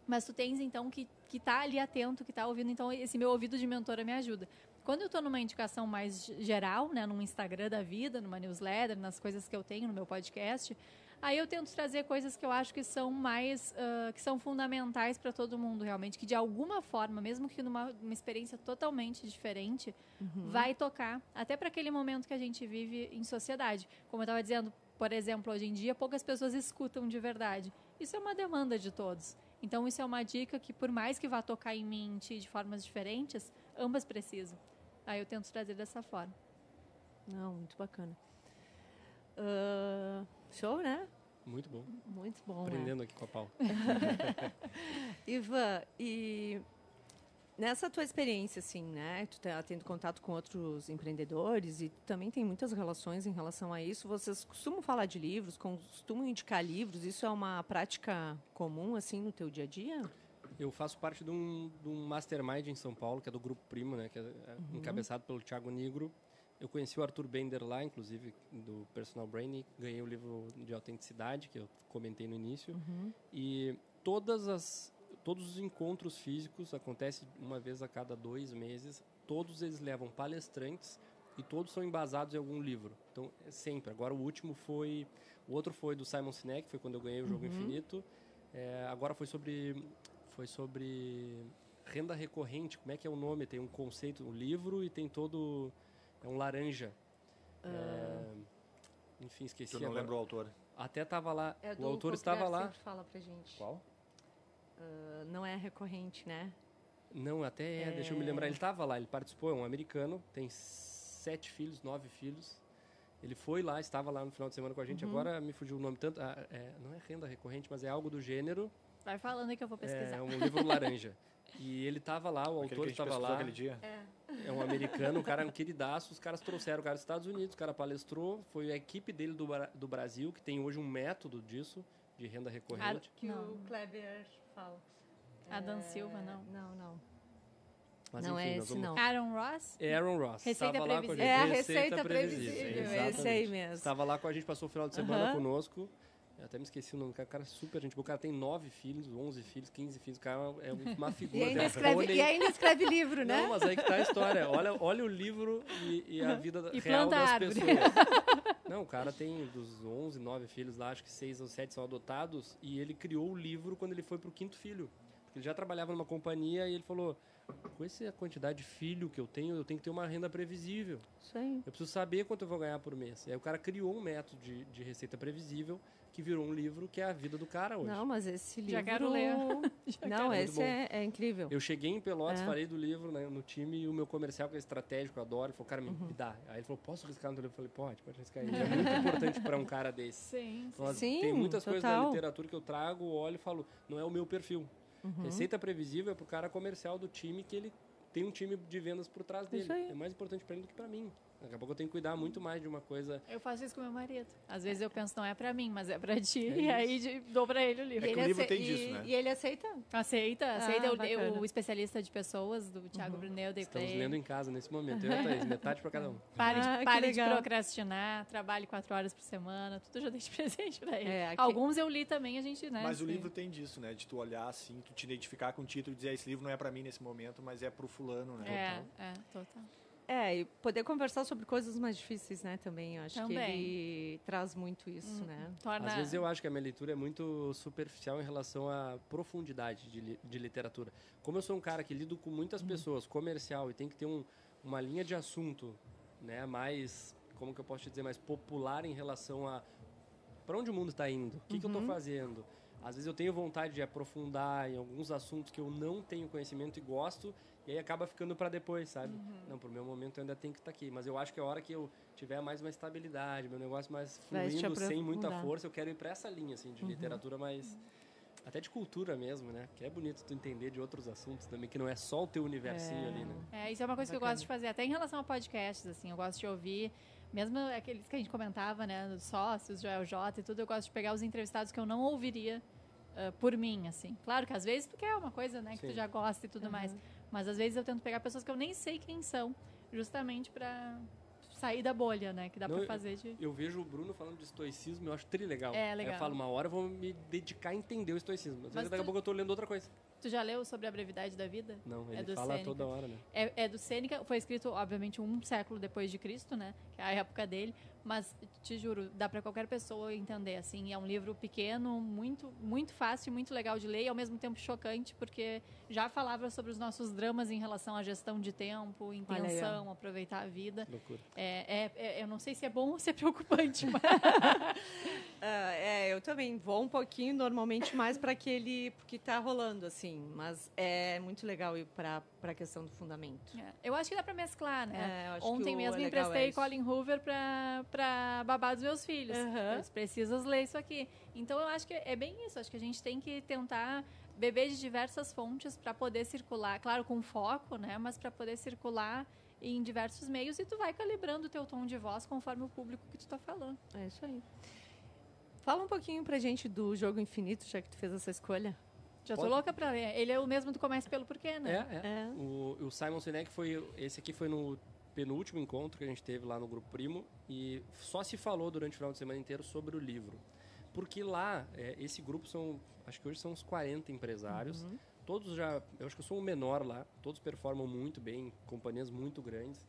Mas tu tens, então, que tá ali atento, que tá ouvindo, então esse meu ouvido de mentora me ajuda. Quando eu estou numa indicação mais geral, né, num Instagram da vida, numa newsletter, nas coisas que eu tenho no meu podcast, aí eu tento trazer coisas que eu acho que são mais, que são fundamentais para todo mundo realmente, que de alguma forma, mesmo que numa experiência totalmente diferente, vai tocar, até para aquele momento que a gente vive em sociedade. Como eu estava dizendo, por exemplo, hoje em dia, poucas pessoas escutam de verdade. Isso é uma demanda de todos. Então, isso é uma dica que, por mais que vá tocar em mim e em ti de formas diferentes, ambas precisam. Aí eu tento trazer dessa forma. Não, muito bacana. Show, né? Muito bom. Muito bom. Aprendendo aqui com a Paula. Ivan, e nessa tua experiência, assim, né? Tu tá tendo contato com outros empreendedores e também tem muitas relações em relação a isso. Vocês costumam falar de livros, costumam indicar livros? Isso é uma prática comum, assim, no teu dia a dia? Eu faço parte de um mastermind em São Paulo, que é do Grupo Primo, né? Que é encabeçado pelo Thiago Nigro. Eu conheci o Arthur Bender lá, inclusive, do Personal Branding. Ganhei o livro de autenticidade, que eu comentei no início. E todos os encontros físicos acontecem uma vez a cada 2 meses. Todos eles levam palestrantes e todos são embasados em algum livro. Então, é sempre. Agora, o outro foi do Simon Sinek, foi quando eu ganhei o Jogo Infinito. Agora foi sobre renda recorrente. Como é que é o nome? Tem um conceito, um livro e tem todo... É um laranja. Enfim, esqueci. Eu não lembro o autor. Até estava lá. O autor estava lá. Fala pra gente. Qual? Não é recorrente, né? Não, até deixa eu me lembrar. Ele estava lá, ele participou, é um americano, tem 7 filhos, 9 filhos. Ele foi lá, estava lá no final de semana com a gente. Agora me fugiu o nome tanto. Não é renda recorrente, mas é algo do gênero. Vai falando aí que eu vou pesquisar. É um livro laranja. E ele estava lá, o autor estava lá. Aquele dia. É um americano, um cara um queridaço. Os caras trouxeram o cara dos Estados Unidos, o cara palestrou. Foi a equipe dele do Brasil, que tem hoje um método disso, de renda recorrente. Que o Kleber fala. Adam Silva, não. Não. Mas, não enfim, é esse, não. Aaron Ross? É Aaron Ross. Receita Estava lá com a Previsível. gente. É a Receita Previsível. Exatamente. Esse aí mesmo. Estava lá com a gente, passou o final de semana conosco. Eu até me esqueci o nome do cara, super gente. O cara tem 9 filhos, 11 filhos, 15 filhos. O cara é uma figura. E ainda escreve livro, né? Não, mas aí que tá a história. Olha o livro e a vida E real planta das árvore. pessoas. Não, o cara tem dos 11, 9 filhos lá, acho que 6 ou 7 são adotados. E ele criou o livro quando ele foi pro 5º filho. Porque ele já trabalhava numa companhia e ele falou... Com essa quantidade de filho que eu tenho que ter uma renda previsível. Isso aí. Eu preciso saber quanto eu vou ganhar por mês. E aí o cara criou um método de receita previsível que virou um livro que é a vida do cara hoje. Não, mas esse livro... Já quero ler. Não, esse é incrível. Eu cheguei em Pelotas, falei do livro, né, no time, e o meu comercial, que é estratégico, eu adoro, ele falou, cara, me dá. Aí ele falou, posso riscar no teu livro? Eu falei, pode riscar. Isso é muito importante para um cara desse. Sim. Então, Sim, tem muitas coisas da total. literatura que eu trago, olho e falo, não é o meu perfil. Receita previsível é pro cara comercial do time que ele tem um time de vendas por trás dele. É mais importante para ele do que para mim. Daqui a pouco eu tenho que cuidar muito mais de uma coisa... Eu faço isso com meu marido. Às vezes eu penso, não é pra mim, mas é pra ti. E aí dou pra ele o livro. É que o livro tem disso, né? E ele aceita? Aceita. Bacana. O especialista de pessoas, do Thiago Brunel, dei pra Estamos ele. lendo em casa nesse momento. Eu e a Thaís, metade para cada um. Pare de procrastinar, trabalhe 4 horas por semana, tudo eu já dei de presente pra ele. Aqui... Alguns eu li também, a gente, né? Mas o livro tem disso, né? De tu olhar assim, tu te identificar com o título e dizer, esse livro não é pra mim nesse momento, mas é pro fulano, né? Total. E poder conversar sobre coisas mais difíceis, né, também. Eu acho que ele traz muito isso, né? Às vezes eu acho que a minha leitura é muito superficial em relação à profundidade de literatura. Como eu sou um cara que lido com muitas pessoas, comercial, e tem que ter uma linha de assunto, né, mais, como que eu posso te dizer, mais popular em relação a para onde o mundo está indo, o que eu estou fazendo. Às vezes eu tenho vontade de aprofundar em alguns assuntos que eu não tenho conhecimento e gosto, e aí acaba ficando para depois, sabe? Não, pro meu momento eu ainda tenho que estar aqui. Mas eu acho que a hora que eu tiver mais uma estabilidade, meu negócio mais fluindo, sem muita força, eu quero ir para essa linha, assim, de literatura mais... Até de cultura mesmo, né? Que é bonito tu entender de outros assuntos também, que não é só o teu universinho ali, né? Isso é uma coisa que eu gosto de fazer, até em relação a podcasts, assim, eu gosto de ouvir, mesmo aqueles que a gente comentava, né, dos sócios, Joel J e tudo, eu gosto de pegar os entrevistados que eu não ouviria por mim, assim. Claro que às vezes tu quer uma coisa, né, que tu já gosta e tudo mais, mas às vezes eu tento pegar pessoas que eu nem sei quem são, justamente pra sair da bolha, né, que dá pra fazer de... Eu vejo o Bruno falando de estoicismo, eu acho trilegal. Legal. Aí eu falo, uma hora eu vou me dedicar a entender o estoicismo. Às vezes daqui a pouco eu tô lendo outra coisa. Tu já leu sobre a brevidade da vida? Não, ele fala Sêneca. toda hora, né? É do Sêneca, foi escrito, obviamente, 1 século depois de Cristo, né? Que é a época dele. Mas, te juro, dá para qualquer pessoa entender, assim. É um livro pequeno, muito, muito fácil, muito legal de ler e, ao mesmo tempo, chocante, porque já falava sobre os nossos dramas em relação à gestão de tempo, intenção, aproveitar a vida. Loucura. Eu não sei se é bom ou se é preocupante, mas... eu também vou um pouquinho, normalmente, mais para aquele que está rolando, assim. Mas é muito legal ir para a questão do fundamento. Eu acho que dá para mesclar, né? Eu acho Ontem que mesmo emprestei Colin Hoover para babar dos meus filhos. Eles precisam ler isso aqui. Então, eu acho que é bem isso. Acho que a gente tem que tentar beber de diversas fontes para poder circular, claro, com foco, né? Mas para poder circular em diversos meios e tu vai calibrando o teu tom de voz conforme o público que tu tá falando. É isso aí. Fala um pouquinho pra gente do Jogo Infinito, já que tu fez essa escolha. Já tô louca pra ler. Ele é o mesmo do Comece Pelo Porquê, né? É. O Simon Sinek esse aqui foi no penúltimo encontro que a gente teve lá no Grupo Primo e só se falou durante o final de semana inteiro sobre o livro. Porque lá, esse grupo acho que hoje são uns 40 empresários, todos eu acho que eu sou o menor lá, todos performam muito bem, companhias muito grandes,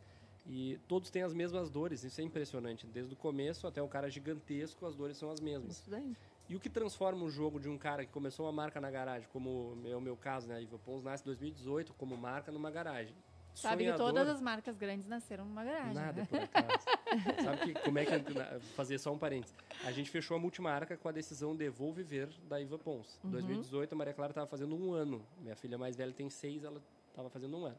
e todos têm as mesmas dores, isso é impressionante. Desde o começo até o cara gigantesco, as dores são as mesmas. Isso daí. E o que transforma o jogo de um cara que começou uma marca na garagem, como é o meu caso, né? A Iva Pons nasce em 2018 como marca numa garagem. Sabe que todas as marcas grandes nasceram numa garagem. Nada, né? por acaso. Sabe como é que... Fazer só um parênteses. A gente fechou a multimarca com a decisão de Vou Viver, da Iva Pons. Em 2018, a Maria Clara estava fazendo 1 ano. Minha filha mais velha tem 6, ela estava fazendo 1 ano.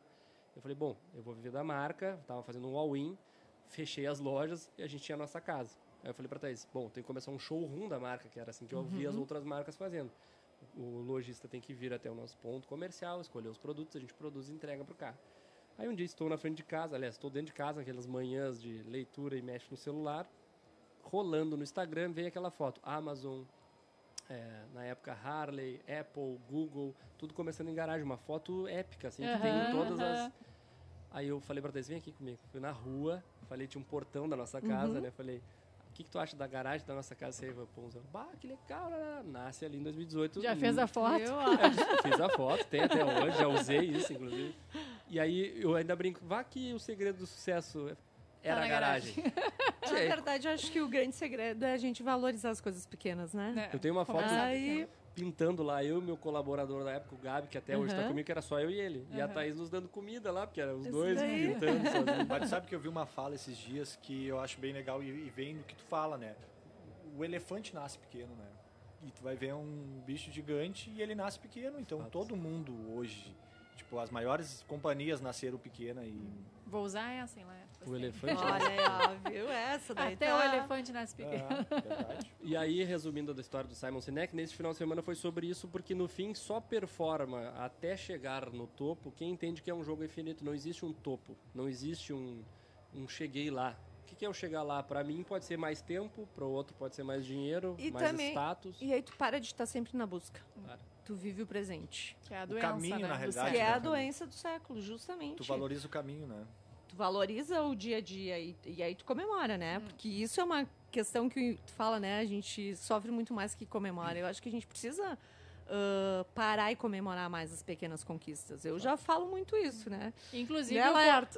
Eu falei, bom, eu vou viver da marca, estava fazendo um all-in, fechei as lojas e a gente tinha a nossa casa. Aí eu falei pra Thaís, bom, tem que começar um showroom da marca, que era assim que eu via as outras marcas fazendo. O lojista tem que vir até o nosso ponto comercial, escolher os produtos, a gente produz e entrega pro carro. Aí um dia estou na frente de casa, aliás, estou dentro de casa, naquelas manhãs de leitura e mexe no celular, rolando no Instagram, vem aquela foto, Amazon, na época Harley, Apple, Google, tudo começando em garagem, uma foto épica, assim, que tem todas as... Aí eu falei pra Thaís, vem aqui comigo. Fui na rua, falei, tinha um portão da nossa casa, né, falei... O que tu acha da garagem da nossa casa? Você bah, que legal, nasce ali em 2018. Já fez a foto? Fiz a foto, tem até hoje, já usei isso, inclusive. E aí eu ainda brinco, vá que o segredo do sucesso era a garagem. Na verdade, eu acho que o grande segredo é a gente valorizar as coisas pequenas, né? Eu tenho uma foto pintando lá, eu e meu colaborador da época, o Gabi, que até hoje está comigo, que era só eu e ele. E a Thaís nos dando comida lá, porque eram os dois pintando sozinhos. Mas sabe que eu vi uma fala esses dias que eu acho bem legal e vem do que tu fala, né? O elefante nasce pequeno, né? E tu vai ver um bicho gigante e ele nasce pequeno. Então todo mundo hoje, tipo, as maiores companhias nasceram pequena e... Vou usar essa, lá. O elefante. Olha, viu? Essa daí até o elefante nasce pequeno. Verdade. E aí, resumindo da história do Simon Sinek, nesse final de semana foi sobre isso, porque no fim só performa até chegar no topo quem entende que é um jogo infinito. Não existe um topo, não existe um cheguei lá. O que é o chegar lá? Para mim pode ser mais tempo, para o outro pode ser mais dinheiro, e mais também, status. E aí tu para de estar sempre na busca. Claro. Tu vive o presente. Que é a O doença, caminho, né? na realidade, Que é né, a doença do século, justamente. Tu valoriza o caminho, né? Tu valoriza o dia a dia e aí tu comemora, né? Porque isso é uma questão que tu fala, né? A gente sofre muito mais que comemora. Eu acho que a gente precisa parar e comemorar mais as pequenas conquistas. Eu já falo muito isso, né? Inclusive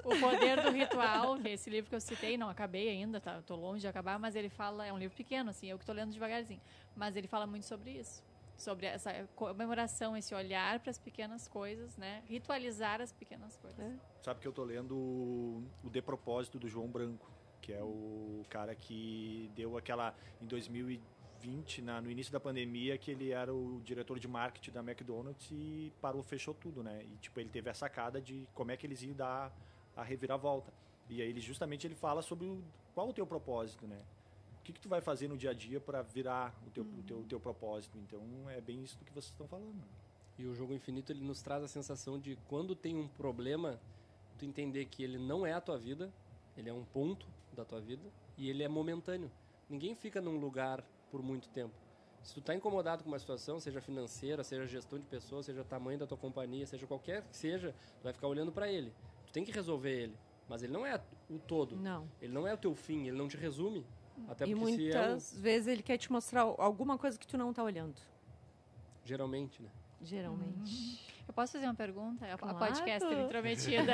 o Poder do Ritual, que é esse livro que eu citei, não acabei ainda, tá? Tô longe de acabar, mas ele fala, é um livro pequeno, assim, eu que tô lendo devagarzinho, mas ele fala muito sobre isso. Sobre essa comemoração, esse olhar para as pequenas coisas, né? Ritualizar as pequenas coisas. Sabe que eu tô lendo o De Propósito do João Branco, que é o cara que deu aquela, em 2020, no início da pandemia, que ele era o diretor de marketing da McDonald's e fechou tudo, né? E tipo, ele teve a sacada de como é que eles iam dar a reviravolta. E aí ele fala sobre qual o teu propósito, né? O que tu vai fazer no dia a dia para virar o teu propósito? Então, é bem isso do que vocês estão falando. E o Jogo Infinito, ele nos traz a sensação de quando tem um problema, tu entender que ele não é a tua vida, ele é um ponto da tua vida e ele é momentâneo. Ninguém fica num lugar por muito tempo. Se tu tá incomodado com uma situação, seja financeira, seja gestão de pessoas, seja tamanho da tua companhia, seja qualquer que seja, tu vai ficar olhando para ele. Tu tem que resolver ele, mas ele não é o todo. Não. Ele não é o teu fim, ele não te resume. Até E porque muitas vezes ele quer te mostrar alguma coisa que tu não tá olhando. Geralmente, né? Geralmente. Eu posso fazer uma pergunta? Claro. A podcaster intrometida.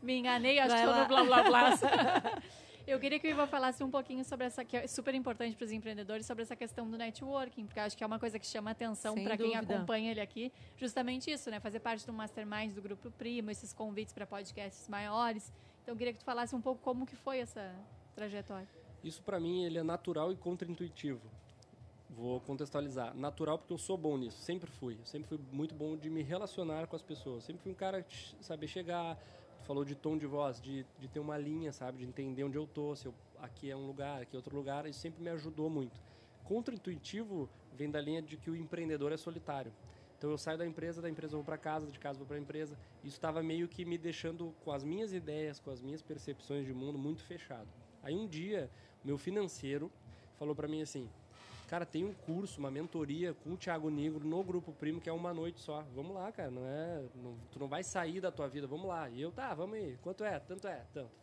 me enganei, acho que estou no blá blá blá. Eu queria que o Iva falasse um pouquinho sobre essa, que é super importante para os empreendedores, sobre essa questão do networking, porque eu acho que é uma coisa que chama atenção para quem acompanha ele aqui. Justamente isso, né? Fazer parte do Mastermind do Grupo Primo, esses convites para podcasts maiores. Então, eu queria que tu falasse um pouco como que foi essa trajetória. Isso para mim ele é natural e contraintuitivo. Vou contextualizar. Natural porque eu sou bom nisso, sempre fui. Eu sempre fui muito bom de me relacionar com as pessoas. Sempre fui um cara que saber chegar. Tu falou de tom de voz, de ter uma linha, sabe? De entender onde eu tô, se aqui é um lugar, aqui é outro lugar. Isso sempre me ajudou muito. Contraintuitivo vem da linha de que o empreendedor é solitário. Então eu saio da empresa eu vou para casa, de casa eu vou para a empresa. Isso estava meio que me deixando com as minhas ideias, com as minhas percepções de mundo muito fechado. Aí um dia, meu financeiro falou para mim assim, cara, tem um curso, uma mentoria com o Thiago Nigro no Grupo Primo, que é uma noite só. Vamos lá, cara, tu não vai sair da tua vida, vamos lá. E eu, tá, vamos aí. Quanto é? Tanto.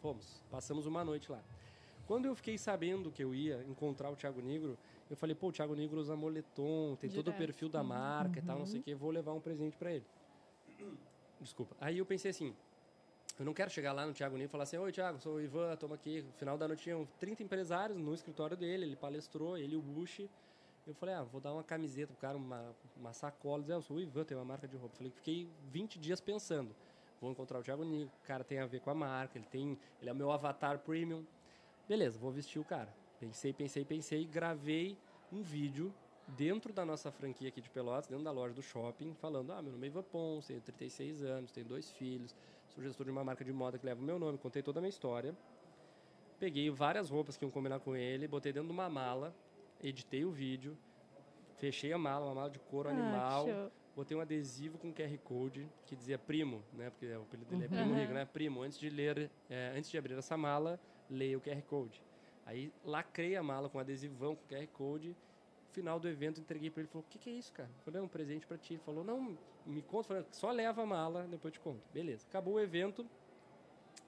Fomos. Passamos uma noite lá. Quando eu fiquei sabendo que eu ia encontrar o Thiago Nigro, eu falei, pô, o Thiago Nigro usa moletom, tem todo o perfil da marca e tal, não sei o quê, vou levar um presente pra ele. Desculpa. Aí eu pensei assim, eu não quero chegar lá no Thiago Nigro e falar assim, oi, Thiago, sou o Ivan, toma aqui. No final da noite tinham 30 empresários no escritório dele, ele palestrou, ele e o Bush. Eu falei, vou dar uma camiseta pro cara, uma sacola. Eu sou o Ivan, tenho uma marca de roupa. Fiquei 20 dias pensando, vou encontrar o Thiago Nigro, o cara tem a ver com a marca, ele é o meu avatar premium. Beleza, vou vestir o cara. Pensei, gravei um vídeo dentro da nossa franquia aqui de Pelotas, dentro da loja do shopping, falando, meu nome é Ivan Pons, tenho 36 anos, tenho 2 filhos, sou gestor de uma marca de moda que leva o meu nome, contei toda a minha história. Peguei várias roupas que iam combinar com ele, botei dentro de uma mala, editei o vídeo, fechei a mala, uma mala de couro animal, botei um adesivo com QR Code que dizia Primo, né, porque o apelido dele é Primo Rico, né, Primo, antes de abrir essa mala, leia o QR Code. Aí lacrei a mala com adesivão, com QR Code. Final do evento, entreguei pra ele. Ele falou, o que é isso, cara? Eu falei, é um presente pra ti. Ele falou, não, me conta. Falei, só leva a mala, depois eu te conto. Beleza. Acabou o evento.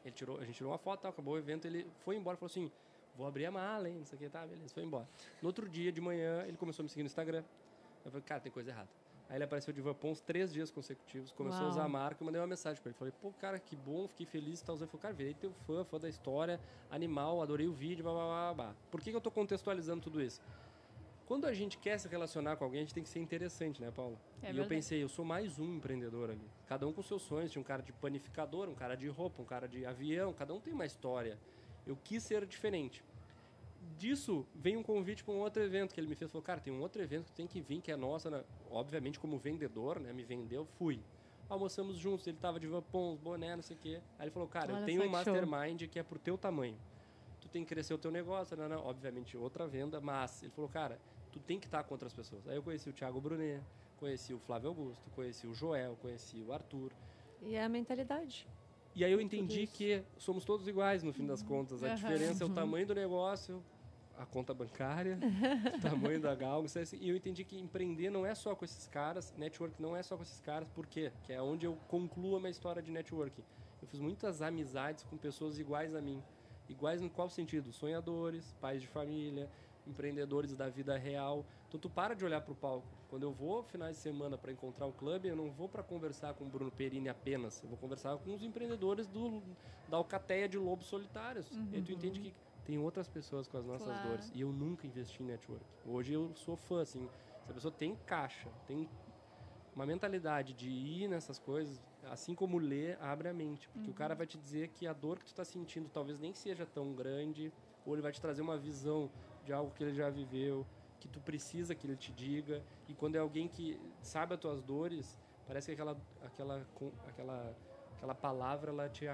A gente tirou uma foto, acabou o evento. Ele foi embora, falou assim, vou abrir a mala, hein? Não sei o que, tá, beleza. Foi embora. No outro dia, de manhã, ele começou a me seguir no Instagram. Eu falei, cara, tem coisa errada. Aí ele apareceu de Ivan Pons 3 dias consecutivos, começou a usar a marca, eu mandei uma mensagem pra ele. Falei, pô, cara, que bom, fiquei feliz, tá usando. Ele falou, cara, virei teu fã da história, animal, adorei o vídeo, blá, blá, blá, blá. Por que eu tô contextualizando tudo isso? Quando a gente quer se relacionar com alguém, a gente tem que ser interessante, né, Paula? E eu pensei, eu sou mais um empreendedor ali. Cada um com seus sonhos, tinha um cara de panificador, um cara de roupa, um cara de avião, cada um tem uma história. Eu quis ser diferente. Disso, veio um convite para um outro evento que ele me fez. Falou, cara, tem um outro evento que tem que vir, que é nossa, né? Obviamente como vendedor, né? Me vendeu, fui. Almoçamos juntos, ele tava de Ivan Pons, boné, não sei o quê. Aí ele falou, cara, eu tenho um mastermind que é pro teu tamanho. Tu tem que crescer o teu negócio, não, obviamente outra venda, mas ele falou, cara, tu tem que estar com outras pessoas. Aí eu conheci o Thiago Brunet, conheci o Flávio Augusto, conheci o Joel, conheci o Arthur. E é a mentalidade. E aí eu entendi que somos todos iguais no fim das contas. A diferença é o tamanho do negócio, a conta bancária, o tamanho da galga. E eu entendi que empreender não é só com esses caras, network não é só com esses caras, por quê? Que é onde eu concluo a minha história de networking. Eu fiz muitas amizades com pessoas iguais a mim. Iguais em qual sentido? Sonhadores, pais de família, empreendedores da vida real. Então tu para de olhar para o palco. Quando eu vou finais de semana para encontrar o clube, eu não vou para conversar com o Bruno Perini apenas. Eu vou conversar com os empreendedores da alcateia de lobos solitários. E aí tu entende que tem outras pessoas com as nossas dores. E eu nunca investi em network. Hoje eu sou fã, assim. Se a pessoa tem caixa, tem uma mentalidade de ir nessas coisas, assim como ler, abre a mente. Porque o cara vai te dizer que a dor que tu está sentindo talvez nem seja tão grande, ou ele vai te trazer uma visão de algo que ele já viveu, que tu precisa que ele te diga. E quando é alguém que sabe as tuas dores, parece que aquela palavra ela te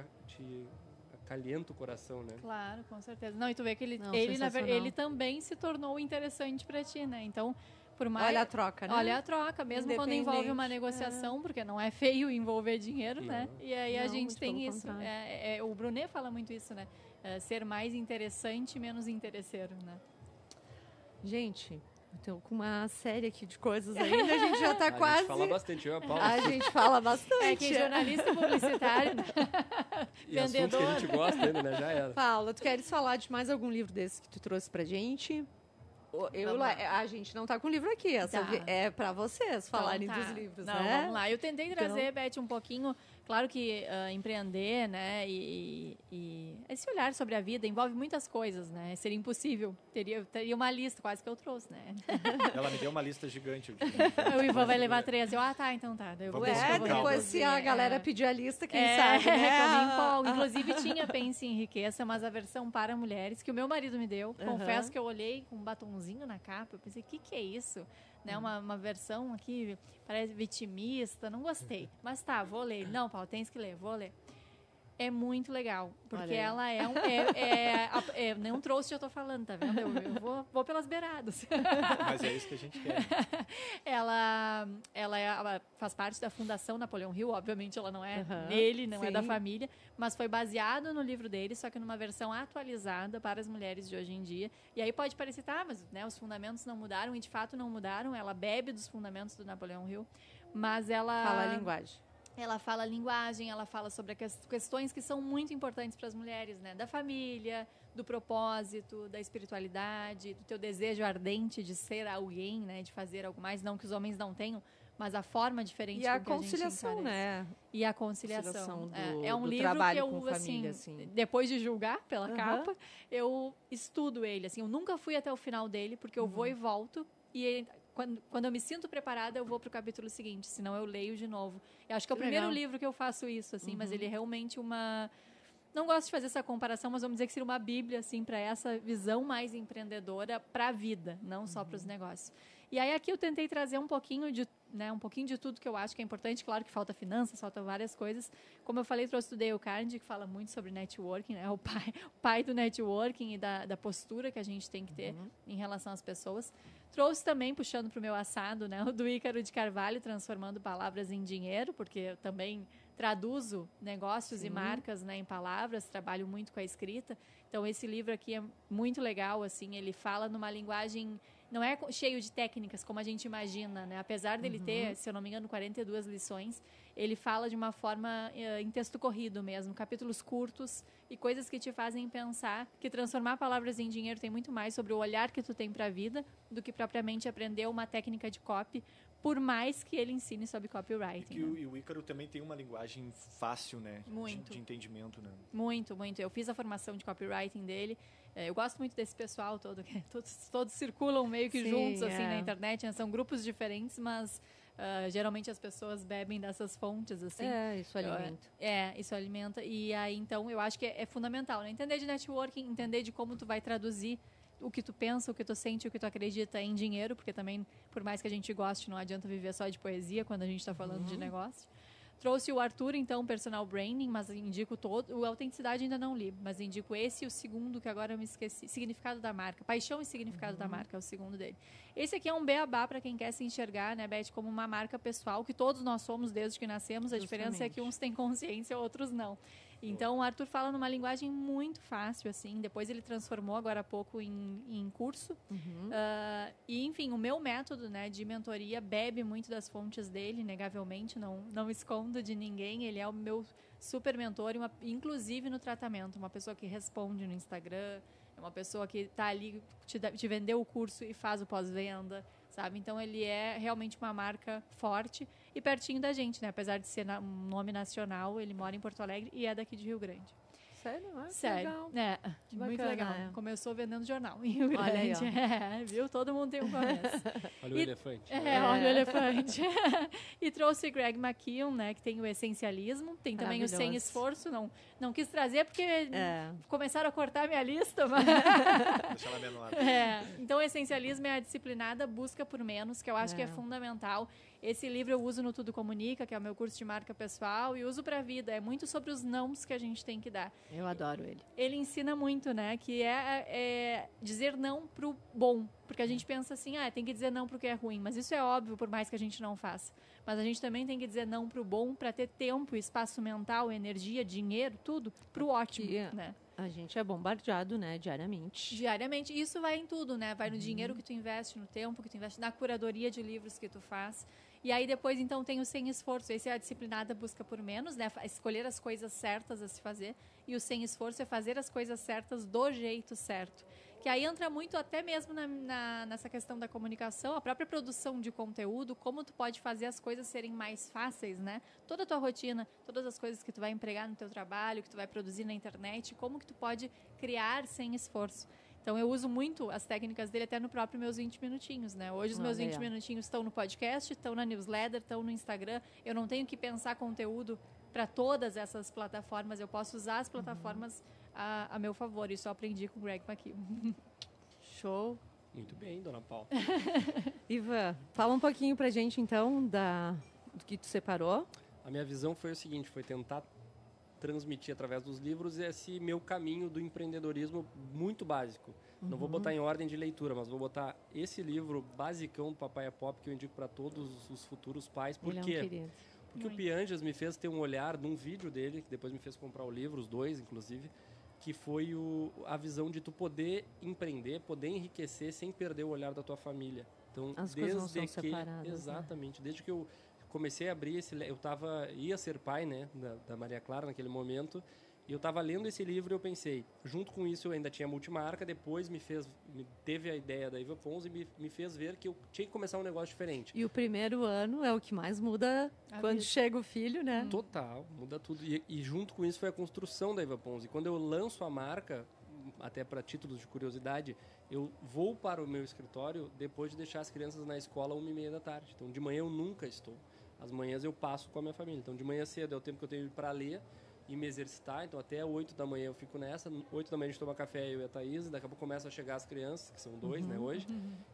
acalenta o coração, né? Claro, com certeza. Não, e tu vê que ele também se tornou interessante para ti, né? Então, por mais... Olha a troca, né? Olha a troca, mesmo quando envolve uma negociação, porque não é feio envolver dinheiro, né? E aí a gente tem isso. O Brunet fala muito isso, né? Ser mais interessante, menos interesseiro, né? Gente, eu tô com uma série aqui de coisas ainda, a gente já tá quase... A gente fala bastante, eu e a Paula. A gente fala bastante. É que jornalista publicitário, né? E assuntos que a gente gosta ainda, né? Já era. Paula, tu queres falar de mais algum livro desse que tu trouxe pra gente? A gente não tá com o livro aqui, é pra vocês falarem dos livros, não, né? Vamos lá, eu tentei trazer, Beth, um pouquinho, claro que empreender, né, e esse olhar sobre a vida envolve muitas coisas, né, seria impossível, teria uma lista quase que eu trouxe, né. Ela me deu uma lista gigante. O Ivan vai levar 13, então tá. Eu vou depois se a galera pedir a lista, quem sabe, né? Que eu me empolgo. Inclusive tinha Pense em Enriqueça, mas a versão para mulheres, que o meu marido me deu, confesso que eu olhei com um batomzinho na capa, eu pensei, o que é isso? Né, uma versão aqui, parece vitimista, não gostei. Mas tá, vou ler. Não, Paulo, tens que ler, vou ler. É muito legal, porque ela não trouxe o que eu tô falando, tá vendo? Eu vou pelas beiradas. Mas é isso que a gente quer. Ela faz parte da Fundação Napoleão Hill, obviamente ela não é dele, não é da família, mas foi baseado no livro dele, só que numa versão atualizada para as mulheres de hoje em dia. E aí pode parecer, mas né, os fundamentos não mudaram, e de fato não mudaram, ela bebe dos fundamentos do Napoleão Hill, mas ela... Fala a linguagem. Ela fala a linguagem, ela fala sobre questões que são muito importantes para as mulheres, né? Da família, do propósito, da espiritualidade, do teu desejo ardente de ser alguém, né? De fazer algo mais, não que os homens não tenham, mas a forma diferente e a conciliação, né? E a conciliação. É um livro que eu, família, assim, depois de julgar pela capa, eu estudo ele, assim, eu nunca fui até o final dele, porque eu vou e volto, e quando eu me sinto preparada, eu vou para o capítulo seguinte, senão eu leio de novo. Eu acho que é o primeiro livro que eu faço isso, assim, mas ele é realmente uma... Não gosto de fazer essa comparação, mas vamos dizer que seria uma bíblia, assim, para essa visão mais empreendedora para a vida, não só para os negócios. E aí aqui eu tentei trazer um pouquinho de tudo que eu acho que é importante. Claro que falta finanças, falta várias coisas. Como eu falei, trouxe o Dale Carnegie, que fala muito sobre networking, né? O pai do networking e da postura que a gente tem que ter em relação às pessoas. Trouxe também, puxando para o meu assado, né? O do Ícaro de Carvalho, transformando palavras em dinheiro, porque eu também traduzo negócios e marcas, né, em palavras, trabalho muito com a escrita. Então, esse livro aqui é muito legal, assim, ele fala numa linguagem... Não é cheio de técnicas, como a gente imagina, né? Apesar dele ter, se eu não me engano, 42 lições, ele fala de uma forma em texto corrido mesmo, capítulos curtos e coisas que te fazem pensar que transformar palavras em dinheiro tem muito mais sobre o olhar que tu tem para a vida do que propriamente aprender uma técnica de copy, por mais que ele ensine sobre copywriting. E o Ícaro também tem uma linguagem fácil, né? Muito. De entendimento, né? Muito, muito. Eu fiz a formação de copywriting dele. Eu gosto muito desse pessoal todo, que todos circulam meio que juntos assim, na internet, né? São grupos diferentes, mas geralmente as pessoas bebem dessas fontes, assim. Isso alimenta. Isso alimenta. E aí, então, eu acho que é fundamental, né? Entender de networking, entender de como tu vai traduzir o que tu pensa, o que tu sente, o que tu acredita em dinheiro, porque também, por mais que a gente goste, não adianta viver só de poesia quando a gente está falando de negócio. Trouxe o Arthur, então, Personal Branding, mas indico todo. O Autenticidade ainda não li, mas indico esse e o segundo, que agora eu me esqueci. Significado da Marca. Paixão e Significado da Marca é o segundo dele. Esse aqui é um beabá para quem quer se enxergar, né, Beth, como uma marca pessoal, que todos nós somos desde que nascemos. A diferença é que uns têm consciência, outros não. Então, o Arthur fala numa linguagem muito fácil, assim. Depois ele transformou, agora há pouco, em curso. E, enfim, o meu método, né, de mentoria bebe muito das fontes dele, inegavelmente. Não escondo de ninguém. Ele é o meu super mentor, inclusive no tratamento. Uma pessoa que responde no Instagram. É uma pessoa que está ali, te vendeu o curso e faz o pós-venda, sabe? Então, ele é realmente uma marca forte e pertinho da gente, né? Apesar de ser um nome nacional, ele mora em Porto Alegre e é daqui de Rio Grande. Sério? Sério. Legal. Que muito bacana, legal. Começou vendendo jornal em Rio Grande. Olha aí, viu? Todo mundo tem um começo. Olha o elefante. Olha o elefante. E trouxe Greg McKeown, né? Que tem o essencialismo. Tem também o sem esforço. Não quis trazer porque começaram a cortar a minha lista. Mas... Deixa ela menor. Então, o essencialismo é a disciplinada busca por menos, que eu acho que é fundamental. Esse livro eu uso no Tudo Comunica, que é o meu curso de marca pessoal, e uso para a vida. É muito sobre os nãos que a gente tem que dar. Eu adoro ele. Ele ensina muito, né? Que é dizer não pro bom. Porque a gente pensa assim, tem que dizer não pro que é ruim. Mas isso é óbvio, por mais que a gente não faça. Mas a gente também tem que dizer não pro bom para ter tempo, espaço mental, energia, dinheiro, tudo pro ótimo, né? A gente é bombardeado, né, diariamente. Diariamente. Isso vai em tudo, né? Vai no dinheiro que tu investe, no tempo que tu investe, na curadoria de livros que tu faz. E aí depois, então, tem o sem esforço. Esse é a disciplinada busca por menos, né? Escolher as coisas certas a se fazer. E o sem esforço é fazer as coisas certas do jeito certo. Que aí entra muito até mesmo nessa questão da comunicação, a própria produção de conteúdo, como tu pode fazer as coisas serem mais fáceis, né? Toda a tua rotina, todas as coisas que tu vai empregar no teu trabalho, que tu vai produzir na internet, como que tu pode criar sem esforço. Então, eu uso muito as técnicas dele até no próprio meus 20 minutinhos, né? Hoje, os meus 20 minutinhos estão no podcast, estão na newsletter, estão no Instagram. Eu não tenho que pensar conteúdo para todas essas plataformas. Eu posso usar as plataformas a meu favor. Isso eu aprendi com o Greg McKeown. Show. Muito bem, dona Paula. Ivan, fala um pouquinho pra gente, então, do que tu separou. A minha visão foi o seguinte, foi tentar transmitir através dos livros esse meu caminho do empreendedorismo muito básico. Não vou botar em ordem de leitura, mas vou botar esse livro basicão do Papai é Pop, que eu indico para todos os futuros pais. Por quê? Porque o Pianjas me fez ter um olhar num vídeo dele, que depois me fez comprar o livro, os dois, inclusive, que foi a visão de tu poder empreender, poder enriquecer sem perder o olhar da tua família. Então, as coisas não são separadas. Exatamente. Né? Desde que eu comecei a abrir ia ser pai, né, da Maria Clara naquele momento, e eu estava lendo esse livro e eu pensei, junto com isso eu ainda tinha multimarca, depois teve a ideia da Eva Pons e me fez ver que eu tinha que começar um negócio diferente. E o primeiro ano é o que mais muda quando chega o filho, né? Total, muda tudo. E junto com isso foi a construção da Eva Pons. E quando eu lanço a marca, até para títulos de curiosidade, eu vou para o meu escritório depois de deixar as crianças na escola 1h30 da tarde. Então, de manhã eu nunca estou. As manhãs eu passo com a minha família. Então, de manhã cedo é o tempo que eu tenho para ler e me exercitar. Então, até 8 da manhã eu fico nessa. 8 da manhã a gente toma café, eu e a Thaís. Daqui a pouco começam a chegar as crianças, que são 2, né, hoje.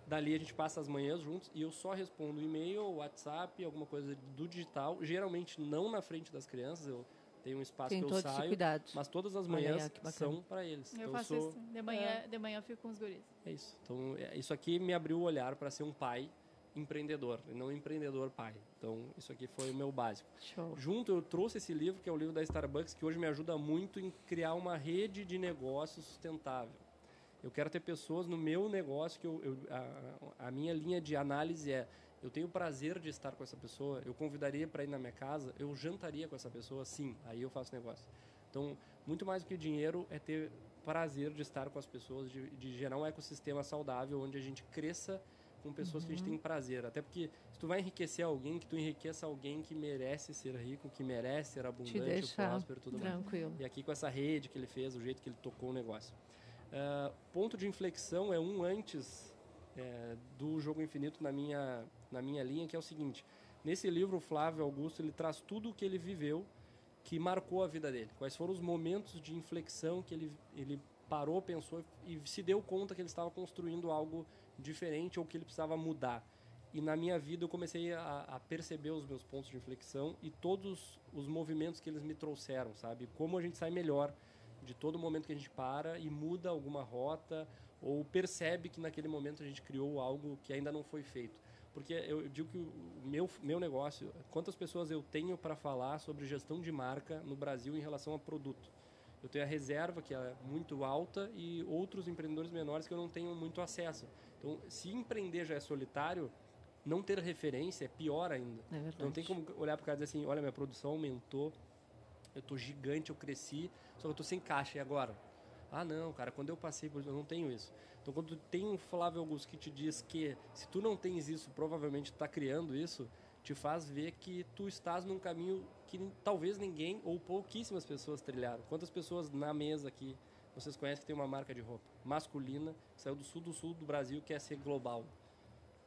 Dali a gente passa as manhãs juntos e eu só respondo e-mail, WhatsApp, alguma coisa do digital. Geralmente não na frente das crianças, eu tenho um espaço que eu saio. Mas todas as manhãs são para eles. Eu faço isso. De manhã eu fico com os guris. É isso. Então, isso aqui me abriu o olhar para ser um pai empreendedor, e não empreendedor pai. Então, isso aqui foi o meu básico. Show. Junto, eu trouxe esse livro, que é o livro da Starbucks, que hoje me ajuda muito em criar uma rede de negócio sustentável. Eu quero ter pessoas no meu negócio, que a minha linha de análise eu tenho prazer de estar com essa pessoa, eu convidaria para ir na minha casa, eu jantaria com essa pessoa, sim, aí eu faço negócio. Então, muito mais do que o dinheiro é ter prazer de estar com as pessoas, de gerar um ecossistema saudável, onde a gente cresça com pessoas que a gente tem prazer. Até porque se tu vai enriquecer alguém, que tu enriqueça alguém que merece ser rico, que merece ser abundante, próspero e tudo tranquilo. Mais. E aqui com essa rede que ele fez, o jeito que ele tocou o negócio. Ponto de inflexão é antes do Jogo Infinito na minha linha, que é o seguinte. Nesse livro, o Flávio Augusto ele traz tudo o que ele viveu que marcou a vida dele. Quais foram os momentos de inflexão que ele parou, pensou e se deu conta que ele estava construindo algo diferente ou que ele precisava mudar. E na minha vida eu comecei a perceber os meus pontos de inflexão e todos os movimentos que eles me trouxeram, sabe? Como a gente sai melhor de todo momento que a gente para e muda alguma rota ou percebe que naquele momento a gente criou algo que ainda não foi feito. Porque eu digo que o meu negócio, quantas pessoas eu tenho para falar sobre gestão de marca no Brasil em relação a produto? Eu tenho a reserva, que é muito alta, e outros empreendedores menores que eu não tenho muito acesso. Então, se empreender já é solitário, não ter referência é pior ainda. É verdade. Não tem como olhar para o cara e dizer assim, olha, minha produção aumentou, eu estou gigante, eu cresci, só que eu estou sem caixa, e agora? Ah, não, cara, quando eu passei por isso, eu não tenho isso. Então, quando tu tem um Flávio Augusto que te diz que se tu não tens isso, provavelmente tu está criando isso, te faz ver que tu estás num caminho que talvez ninguém ou pouquíssimas pessoas trilharam. Quantas pessoas na mesa aqui vocês conhecem que tem uma marca de roupa masculina, que saiu do sul do Brasil, quer ser global?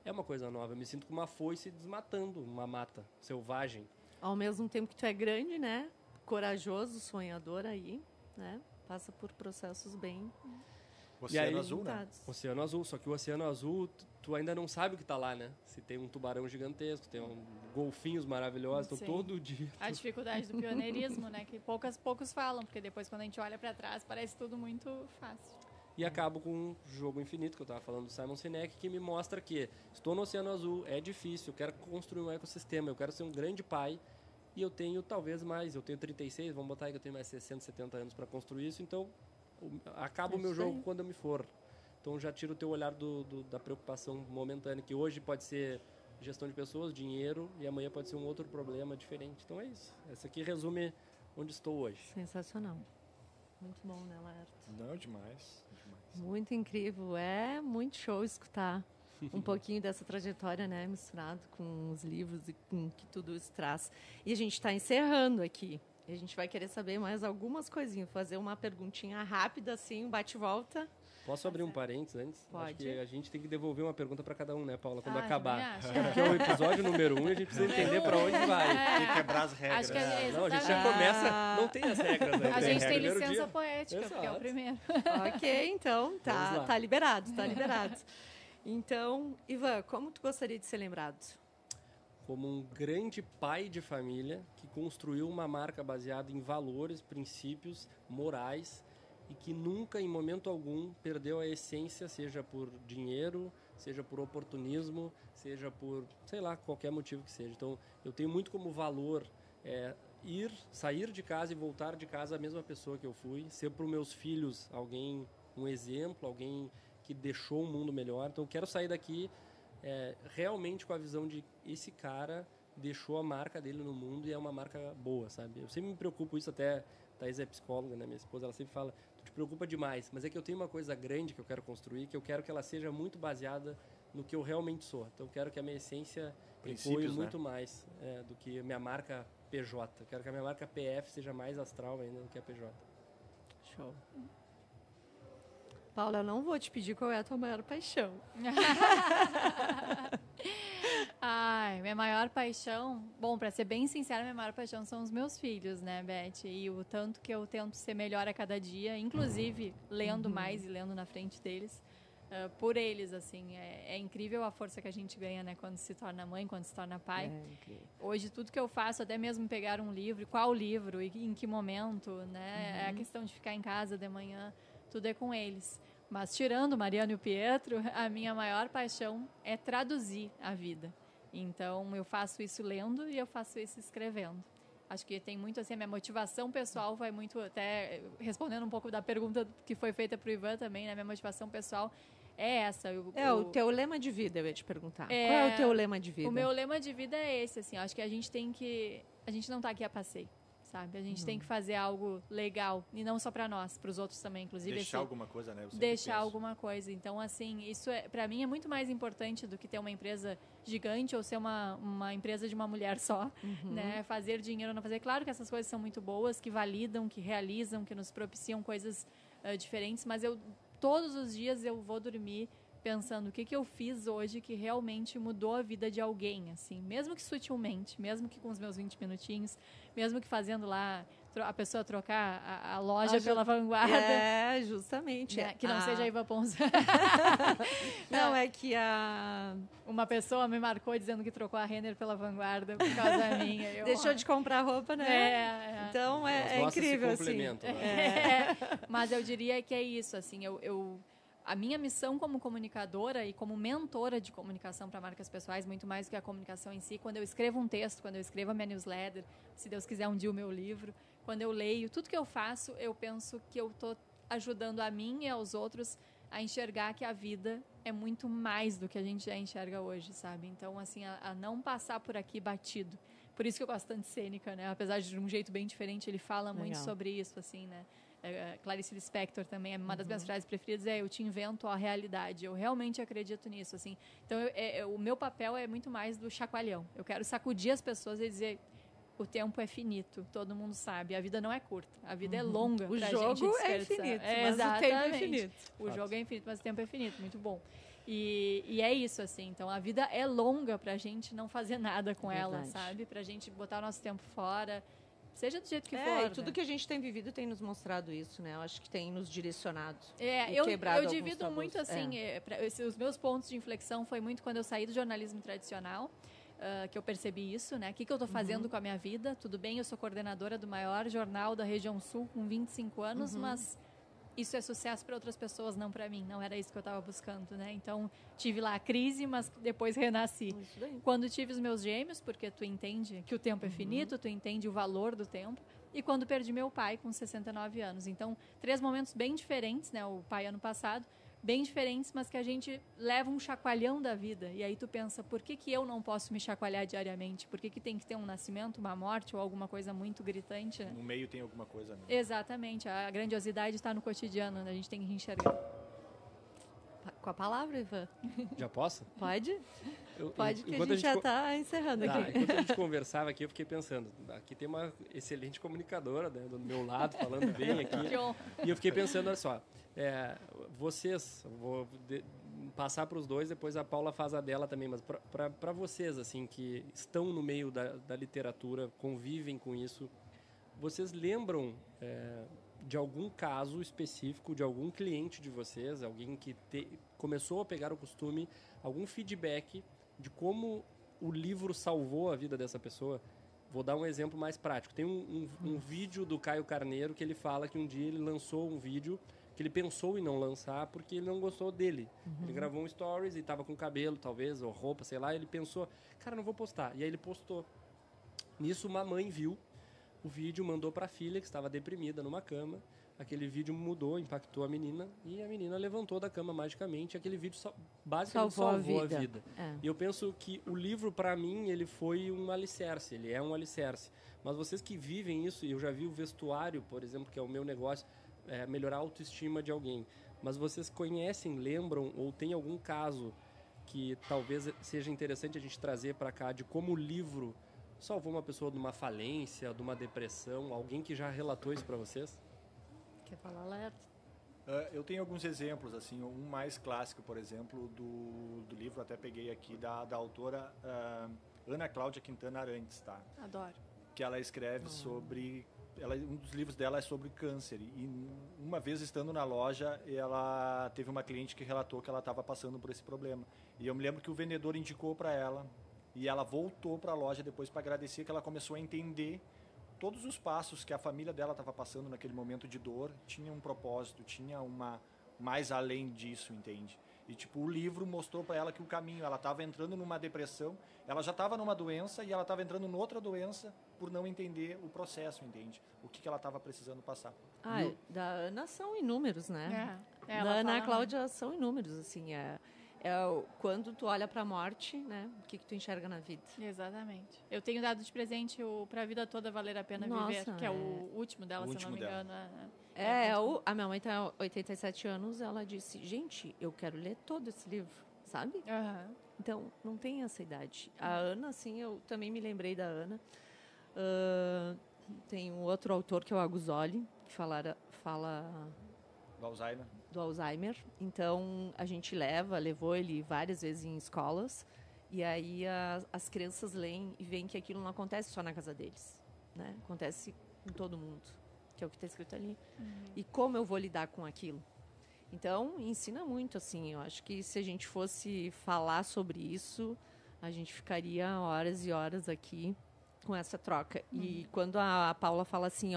É uma coisa nova. Eu me sinto com uma foice desmatando uma mata selvagem. Ao mesmo tempo que tu é grande, né? Corajoso, sonhador aí, né? Passa por processos bem... Oceano Azul, né? Oceano Azul, só que o Oceano Azul, tu ainda não sabe o que tá lá, né? Se tem um tubarão gigantesco, tem golfinhos maravilhosos, então todo dia... A dificuldade do pioneirismo, né? Que poucos falam, porque depois quando a gente olha para trás parece tudo muito fácil. E acabo com um Jogo Infinito, que eu estava falando do Simon Sinek, que me mostra que estou no Oceano Azul, é difícil, eu quero construir um ecossistema, eu quero ser um grande pai, e eu tenho talvez mais, eu tenho 36, vamos botar aí que eu tenho mais 60, 70 anos para construir isso, então acaba o meu jogo quando eu me for. Então já tira o teu olhar da preocupação momentânea, que hoje pode ser gestão de pessoas, dinheiro, e amanhã pode ser um outro problema diferente. Então é isso. Essa aqui resume onde estou hoje. Sensacional. Muito bom, né, Laerto? Não, demais. Muito incrível. É muito show escutar um pouquinho dessa trajetória, né, misturado com os livros e com o que tudo isso traz. E a gente está encerrando aqui. E a gente vai querer saber mais algumas coisinhas, fazer uma perguntinha rápida, assim, um bate-volta. Posso abrir um parênteses antes? Pode. Acho que a gente tem que devolver uma pergunta para cada um, né, Paula, quando acabar. Acho. Porque é o episódio número 1 e a gente precisa entender para onde vai. Tem que quebrar as regras. Acho que Não, a gente já começa, não tem as regras. Né? A gente tem primeiro licença dia. poética, porque é o primeiro. Ok, então, tá liberado, tá liberado. Então, Ivan, como tu gostaria de ser lembrado? como um grande pai de família que construiu uma marca baseada em valores, princípios, morais e que nunca, em momento algum, perdeu a essência, seja por dinheiro, seja por oportunismo, seja por, sei lá, qualquer motivo que seja. Então, eu tenho muito como valor sair de casa e voltar de casa a mesma pessoa que eu fui, ser para os meus filhos alguém, um exemplo, alguém que deixou o mundo melhor. Então, eu quero sair daqui realmente com a visão de esse cara deixou a marca dele no mundo e é uma marca boa, sabe? Eu sempre me preocupo isso, até a Thaís é psicóloga, né? Minha esposa, ela sempre fala, tu te preocupa demais, mas é que eu tenho uma coisa grande que eu quero construir, que eu quero que ela seja muito baseada no que eu realmente sou. Então, eu quero que a minha essência ecoe muito mais do que a minha marca PJ. Eu quero que a minha marca PF seja mais astral ainda do que a PJ. Show. Paula, eu não vou te pedir qual é a tua maior paixão. Ai, minha maior paixão... Bom, para ser bem sincera, minha maior paixão são os meus filhos, né, Beth? E o tanto que eu tento ser melhor a cada dia, inclusive lendo mais e lendo na frente deles, por eles, assim. É incrível a força que a gente ganha, né, quando se torna mãe, quando se torna pai. É incrível. Hoje, tudo que eu faço, até mesmo pegar um livro, qual livro e em que momento, né? É a questão de ficar em casa de manhã, tudo é com eles. Mas tirando o Mariano e o Pietro, a minha maior paixão é traduzir a vida. Então, eu faço isso lendo e eu faço isso escrevendo. Acho que tem muito, assim, a minha motivação pessoal vai muito, até respondendo um pouco da pergunta que foi feita para o Ivan também, né? Minha motivação pessoal é essa. O teu lema de vida, eu ia te perguntar. Qual é o teu lema de vida? O meu lema de vida é esse, assim. Acho que a gente não está aqui a passeio, sabe? A gente tem que fazer algo legal, e não só para nós, para os outros também, inclusive. Deixar alguma coisa, né? Deixar alguma coisa. Então, assim, isso para mim é muito mais importante do que ter uma empresa gigante ou ser uma empresa de uma mulher só, né? Fazer dinheiro ou não fazer. Claro que essas coisas são muito boas, que validam, que realizam, que nos propiciam coisas diferentes, mas todos os dias eu vou dormir pensando o que eu fiz hoje que realmente mudou a vida de alguém, assim, mesmo que sutilmente, mesmo que com os meus 20 minutinhos, mesmo que fazendo lá a pessoa trocar a loja pela Vanguarda. É, justamente. Né? Que não seja a Iva Ponce. Não, é que uma pessoa me marcou dizendo que trocou a Renner pela Vanguarda por causa minha. Deixou de comprar roupa, né? Então é incrível, assim. Né? Mas eu diria que é isso, assim, a minha missão como comunicadora e como mentora de comunicação para marcas pessoais, muito mais do que a comunicação em si, quando eu escrevo um texto, quando eu escrevo a minha newsletter, se Deus quiser um dia o meu livro, quando eu leio, tudo que eu faço, eu penso que eu estou ajudando a mim e aos outros a enxergar que a vida é muito mais do que a gente já enxerga hoje, sabe? Então, assim, a não passar por aqui batido. Por isso que eu gosto tanto de Sêneca, né? Apesar de um jeito bem diferente, ele fala muito sobre isso, assim, né? Clarice Lispector também, uma das minhas frases preferidas eu te invento a realidade, eu realmente acredito nisso, assim. Então, o meu papel é muito mais do chacoalhão. Eu quero sacudir as pessoas e dizer, o tempo é finito, todo mundo sabe, a vida não é curta, a vida é longa. O jogo é infinito, mas o tempo é infinito. O jogo é infinito, mas o tempo é finito, muito bom. E é isso, assim, então a vida é longa pra gente não fazer nada com ela, sabe? Pra gente botar o nosso tempo fora, seja do jeito que for. E tudo que a gente tem vivido tem nos mostrado isso, né? Eu acho que tem nos direcionado. Eu divido muito, assim, os meus pontos de inflexão foi muito quando eu saí do jornalismo tradicional, que eu percebi isso, né? O que eu estou fazendo com a minha vida? Tudo bem, eu sou coordenadora do maior jornal da região sul com 25 anos, mas isso é sucesso para outras pessoas, não para mim. Não era isso que eu estava buscando, né? Então, tive lá a crise, mas depois renasci. Quando tive os meus gêmeos, porque tu entende que o tempo é finito, tu entende o valor do tempo. E quando perdi meu pai com 69 anos. Então, 3 momentos bem diferentes, né? O pai ano passado, bem diferentes, mas que a gente leva um chacoalhão da vida. E aí tu pensa, por que eu não posso me chacoalhar diariamente? Por que tem que ter um nascimento, uma morte ou alguma coisa muito gritante, né? No meio tem alguma coisa, né? Exatamente. A grandiosidade está no cotidiano, né? A gente tem que enxergar. Com a palavra, Ivan. Já posso? Pode? Pode, que a gente já está encerrando aqui. Enquanto a gente conversava aqui, eu fiquei pensando, aqui tem uma excelente comunicadora, né, do meu lado, falando bem aqui. E eu fiquei pensando, olha só, vocês, vou passar para os dois, depois a Paula faz a dela também, mas para vocês, assim, que estão no meio da literatura, convivem com isso, vocês lembram de algum caso específico, de algum cliente de vocês, alguém que começou a pegar o costume, algum feedback de como o livro salvou a vida dessa pessoa. Vou dar um exemplo mais prático. Tem um vídeo do Caio Carneiro que ele fala que um dia ele lançou um vídeo que ele pensou em não lançar porque ele não gostou dele. Ele gravou um stories e estava com cabelo, talvez, ou roupa, sei lá, e ele pensou, cara, não vou postar. E aí ele postou. Nisso, uma mãe viu o vídeo, mandou para a filha, que estava deprimida numa cama. Aquele vídeo mudou, impactou a menina, e a menina levantou da cama magicamente. Aquele vídeo basicamente salvou a vida. E eu penso que o livro, para mim, ele foi um alicerce, ele é um alicerce. Mas vocês que vivem isso, e eu já vi o vestuário, por exemplo, que é o meu negócio, melhorar a autoestima de alguém. Mas vocês conhecem, lembram, ou tem algum caso que talvez seja interessante a gente trazer para cá, de como o livro salvou uma pessoa de uma falência, de uma depressão, alguém que já relatou isso para vocês? Quer falar, Lerto? Eu tenho alguns exemplos, assim, um mais clássico, por exemplo, do livro, até peguei aqui, da autora Ana Cláudia Quintana Arantes, tá? Adoro. Que ela escreve sobre... um dos livros dela é sobre câncer. E uma vez, estando na loja, ela teve uma cliente que relatou que ela estava passando por esse problema. E eu me lembro que o vendedor indicou para ela, e ela voltou para a loja depois para agradecer, que ela começou a entender todos os passos que a família dela estava passando naquele momento de dor, tinha um propósito, tinha mais além disso, entende? E tipo, o livro mostrou para ela que o caminho, ela estava entrando numa depressão, ela já estava numa doença e ela estava entrando noutra doença por não entender o processo, entende? O que ela estava precisando passar. Da Ana são inúmeros, né? Da Ana Cláudia são inúmeros, assim, quando tu olha para a morte, né? O que tu enxerga na vida. Exatamente. Eu tenho dado de presente o Pra Vida Toda Valer a Pena Viver, que é o último dela, se eu não me engano. A minha mãe tem 87 anos, ela disse, gente, eu quero ler todo esse livro, sabe? Então, não tem essa idade. A Ana, assim, eu também me lembrei da Ana. Tem um outro autor, que é o Aguzoli, que fala... Do Alzheimer. Então, a gente levou ele várias vezes em escolas, e aí as crianças leem e veem que aquilo não acontece só na casa deles, né? Acontece com todo mundo, que é o que está escrito ali. E como eu vou lidar com aquilo? Então, ensina muito, assim. Eu acho que se a gente fosse falar sobre isso, a gente ficaria horas e horas aqui com essa troca. E quando a Paula fala assim,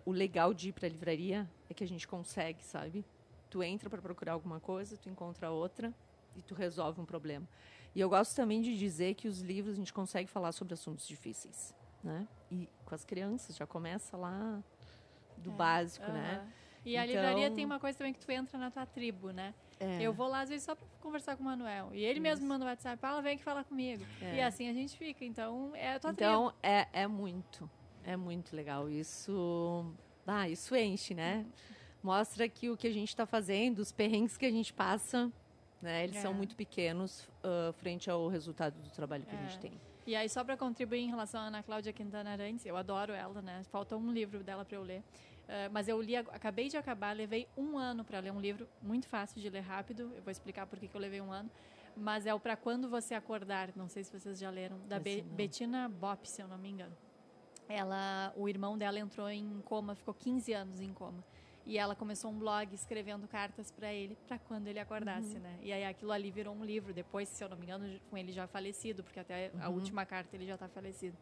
o legal de ir para a livraria é que a gente consegue, sabe? Tu entra para procurar alguma coisa, tu encontra outra e tu resolve um problema. E eu gosto também de dizer que os livros a gente consegue falar sobre assuntos difíceis, né? E com as crianças já começa lá do básico, né? E a livraria tem uma coisa também que tu entra na tua tribo, né? Eu vou lá às vezes só para conversar com o Manuel. E ele mesmo manda um WhatsApp, Paula, vem aqui falar comigo. E assim a gente fica. Então, é a tua tribo. Então, é muito legal. Isso enche, né? Mostra que o que a gente está fazendo, os perrengues que a gente passa, né? Eles são muito pequenos frente ao resultado do trabalho que a gente tem. E aí, só para contribuir em relação à Ana Cláudia Quintana Arantes, eu adoro ela, né? Falta um livro dela para eu ler. Mas eu li, acabei de acabar, levei 1 ano para ler um livro muito fácil de ler rápido. Eu vou explicar por que eu levei 1 ano. Mas é o Pra Quando Você Acordar, não sei se vocês já leram, da Bettina Bopp, se eu não me engano. O irmão dela entrou em coma, ficou 15 anos em coma. E ela começou um blog escrevendo cartas para ele, para quando ele acordasse, né? E aí aquilo ali virou um livro, depois, se eu não me engano, com ele já falecido, porque até a última carta ele já está falecido.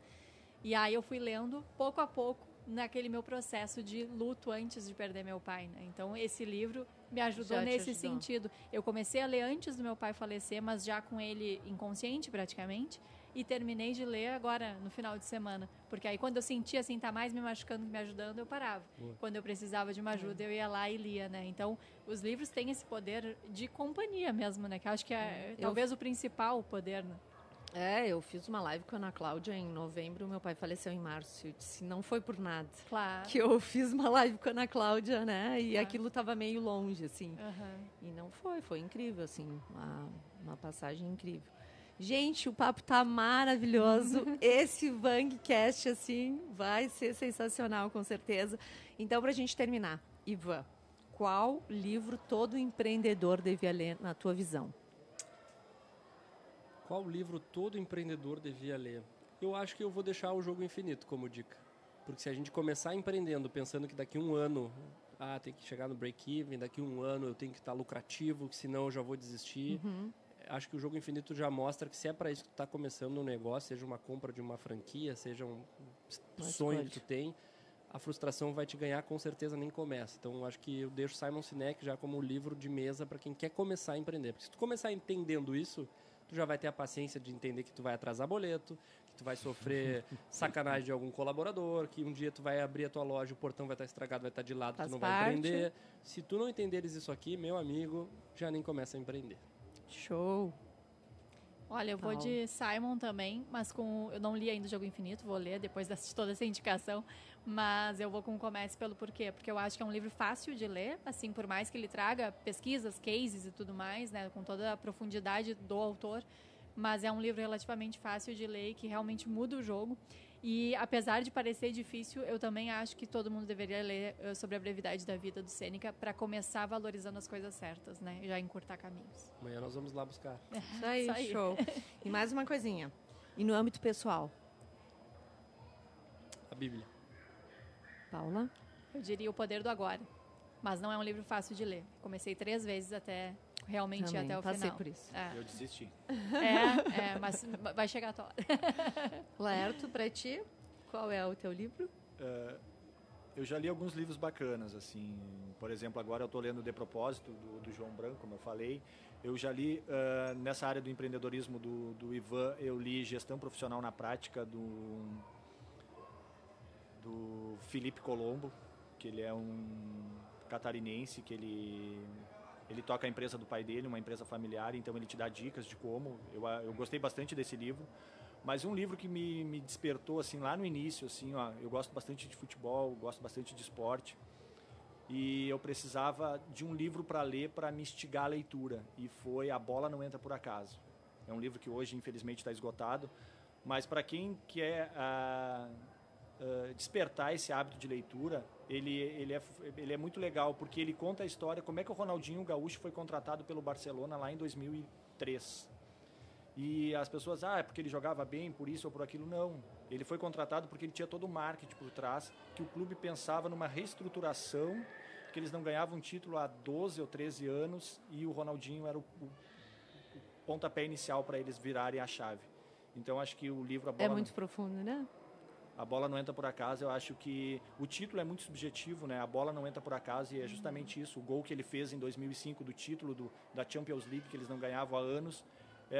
E aí eu fui lendo, pouco a pouco, naquele meu processo de luto antes de perder meu pai, né? Então, esse livro me ajudou nesse sentido. Eu comecei a ler antes do meu pai falecer, mas já com ele inconsciente, praticamente. E terminei de ler agora, no final de semana. Porque aí, quando eu sentia, assim, tá mais me machucando que me ajudando, eu parava. Quando eu precisava de uma ajuda, eu ia lá e lia, né? Então, os livros têm esse poder de companhia mesmo, né? Que eu acho que é talvez o principal poder, né? Eu fiz uma live com a Ana Cláudia em novembro, meu pai faleceu em março. Eu disse, não foi por nada. Claro. Que eu fiz uma live com a Ana Cláudia, né? E aquilo estava meio longe, assim. E não foi incrível, assim. Uma passagem incrível. Gente, o papo tá maravilhoso. Esse Vangcast, assim, vai ser sensacional, com certeza. Então, para a gente terminar, Ivan, qual livro todo empreendedor devia ler, na tua visão? Qual livro todo empreendedor devia ler? Eu acho que eu vou deixar O Jogo Infinito como dica. Porque se a gente começar empreendendo, pensando que daqui a 1 ano, tem que chegar no break-even, daqui a 1 ano eu tenho que estar lucrativo, que senão eu já vou desistir. acho que o Jogo Infinito já mostra que se é para isso que tu está começando um negócio, seja uma compra de uma franquia, seja um sonho que tu tem, a frustração vai te ganhar, com certeza nem começa. Então, acho que eu deixo Simon Sinek já como um livro de mesa para quem quer começar a empreender. Porque se tu começar entendendo isso, tu já vai ter a paciência de entender que tu vai atrasar boleto, que tu vai sofrer sacanagem de algum colaborador, que um dia tu vai abrir a tua loja, o portão vai estar estragado, vai estar de lado, tu não vai empreender. Se tu não entenderes isso aqui, meu amigo, já nem começa a empreender. Show! Olha, eu vou de Simon também, mas eu não li ainda o Jogo Infinito, vou ler depois de toda essa indicação, mas eu vou com o Comece pelo Porquê, porque eu acho que é um livro fácil de ler, assim, por mais que ele traga pesquisas, cases e tudo mais, né, com toda a profundidade do autor, mas é um livro relativamente fácil de ler e que realmente muda o jogo. E, apesar de parecer difícil, eu também acho que todo mundo deveria ler sobre a brevidade da vida do Sêneca para começar valorizando as coisas certas, né? E já encurtar caminhos. Amanhã nós vamos lá buscar. Isso aí, show. E mais uma coisinha. E no âmbito pessoal? A Bíblia. Paula? Eu diria O Poder do Agora. Mas não é um livro fácil de ler. Comecei 3 vezes até realmente também, até o passei final. Por isso. Eu desisti. Mas vai chegar a tua hora. Laerto, para ti, qual é o teu livro? Eu já li alguns livros bacanas, assim, por exemplo, agora eu estou lendo De Propósito, do João Branco, como eu falei. Eu já li, nessa área do empreendedorismo do Ivan, eu li Gestão Profissional na Prática, do Felipe Colombo, que ele é um catarinense, que ele toca a empresa do pai dele, uma empresa familiar, então ele te dá dicas de como. Eu gostei bastante desse livro. Mas um livro que me despertou, assim, lá no início, assim, ó, eu gosto bastante de futebol, gosto bastante de esporte, e eu precisava de um livro para ler, para me instigar a leitura, e foi A Bola Não Entra Por Acaso. É um livro que hoje, infelizmente, está esgotado, mas para quem quer despertar esse hábito de leitura, ele é muito legal, porque ele conta a história, como é que o Ronaldinho Gaúcho foi contratado pelo Barcelona lá em 2003. E as pessoas, é porque ele jogava bem, por isso ou por aquilo. Não, ele foi contratado porque ele tinha todo o marketing por trás, que o clube pensava numa reestruturação, que eles não ganhavam título há 12 ou 13 anos, e o Ronaldinho era o pontapé inicial para eles virarem a chave. Então, acho que o livro... É muito profundo, né? A Bola Não Entra Por Acaso, eu acho que o título é muito subjetivo, né? A bola não entra por acaso, e é justamente isso. O gol que ele fez em 2005 do título da Champions League, que eles não ganhavam há anos,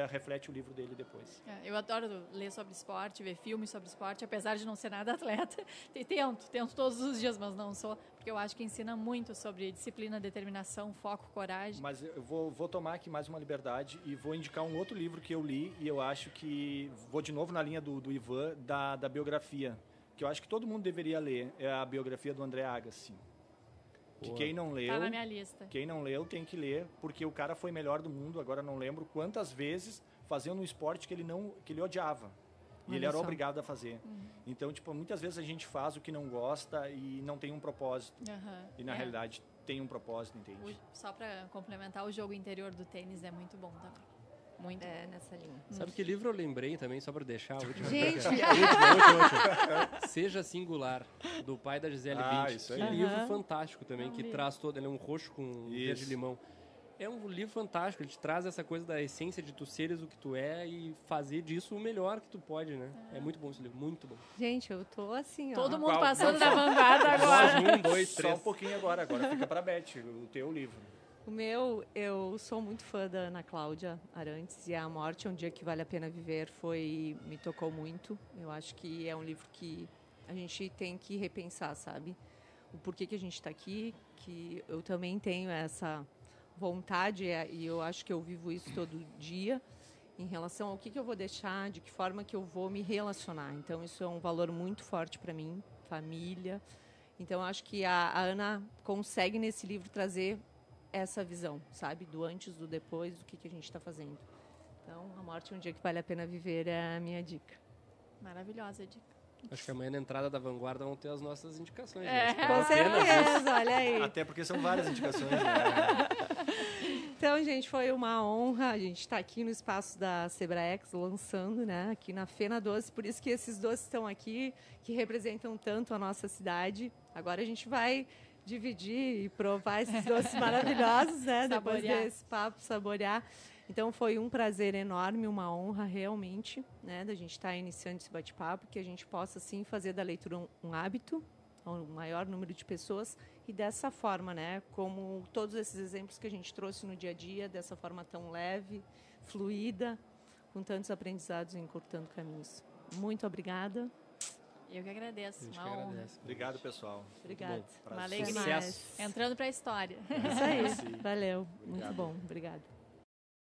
reflete o livro dele depois. Eu adoro ler sobre esporte, ver filmes sobre esporte, apesar de não ser nada atleta. Tento todos os dias, mas não sou, porque eu acho que ensina muito sobre disciplina, determinação, foco, coragem. Mas eu vou tomar aqui mais uma liberdade e vou indicar um outro livro que eu li, e eu acho que, vou de novo na linha do Ivan, da biografia, que eu acho que todo mundo deveria ler, é a biografia do André Agassi. Que quem não leu, tá na minha lista. Quem não leu tem que ler, porque o cara foi melhor do mundo, agora não lembro quantas vezes, fazendo um esporte que ele odiava. E ele era obrigado a fazer. Então, tipo, muitas vezes a gente faz o que não gosta e não tem um propósito. E na realidade tem um propósito, entende? Só para complementar, o jogo interior do tênis é muito bom também. Muito nessa linha. Sabe que livro eu lembrei também, só para deixar a última? Gente! última. Seja Singular, do pai da Gisele Bündchen. Isso aí. Que livro fantástico também, que traz todo... Ele é um roxo com verde limão. É um livro fantástico, ele te traz essa coisa da essência de tu seres o que tu é e fazer disso o melhor que tu pode, né? É muito bom esse livro, muito bom. Gente, eu tô assim, Todo mundo passando da vanguarda agora. 1, 2, 3. Só um pouquinho agora fica para Beth, o teu livro. O meu, eu sou muito fã da Ana Cláudia Arantes, e A Morte é um Dia que Vale a Pena Viver me tocou muito. Eu acho que é um livro que a gente tem que repensar, sabe? O porquê que a gente está aqui, que eu também tenho essa vontade, e eu acho que eu vivo isso todo dia, em relação ao que eu vou deixar, de que forma que eu vou me relacionar. Então, isso é um valor muito forte para mim, família. Então, eu acho que a Ana consegue, nesse livro, trazer essa visão, sabe? Do antes, do depois, do que a gente está fazendo. Então, A Morte é um Dia que Vale a Pena Viver é a minha dica. Maravilhosa a dica. Acho que amanhã na entrada da Vanguarda vão ter as nossas indicações. Com certeza, olha aí. Até porque são várias indicações, né? Então, gente, foi uma honra. A gente está aqui no espaço da Sebraex, lançando, né? Aqui na Fena Doce. Por isso que esses doces estão aqui, que representam tanto a nossa cidade. Agora a gente vai dividir e provar esses doces maravilhosos, né? Depois desse papo, saborear. Então, foi um prazer enorme, uma honra realmente, né, da gente estar iniciando esse bate-papo, que a gente possa, sim, fazer da leitura um hábito, ao maior número de pessoas, e dessa forma, né, como todos esses exemplos que a gente trouxe no dia a dia, dessa forma tão leve, fluida, com tantos aprendizados e encurtando caminhos. Muito obrigada. Eu que agradeço, uma honra. Obrigado, pessoal. Obrigada. Uma alegria. Entrando para a história. Isso aí. Valeu. Muito bom. Obrigada.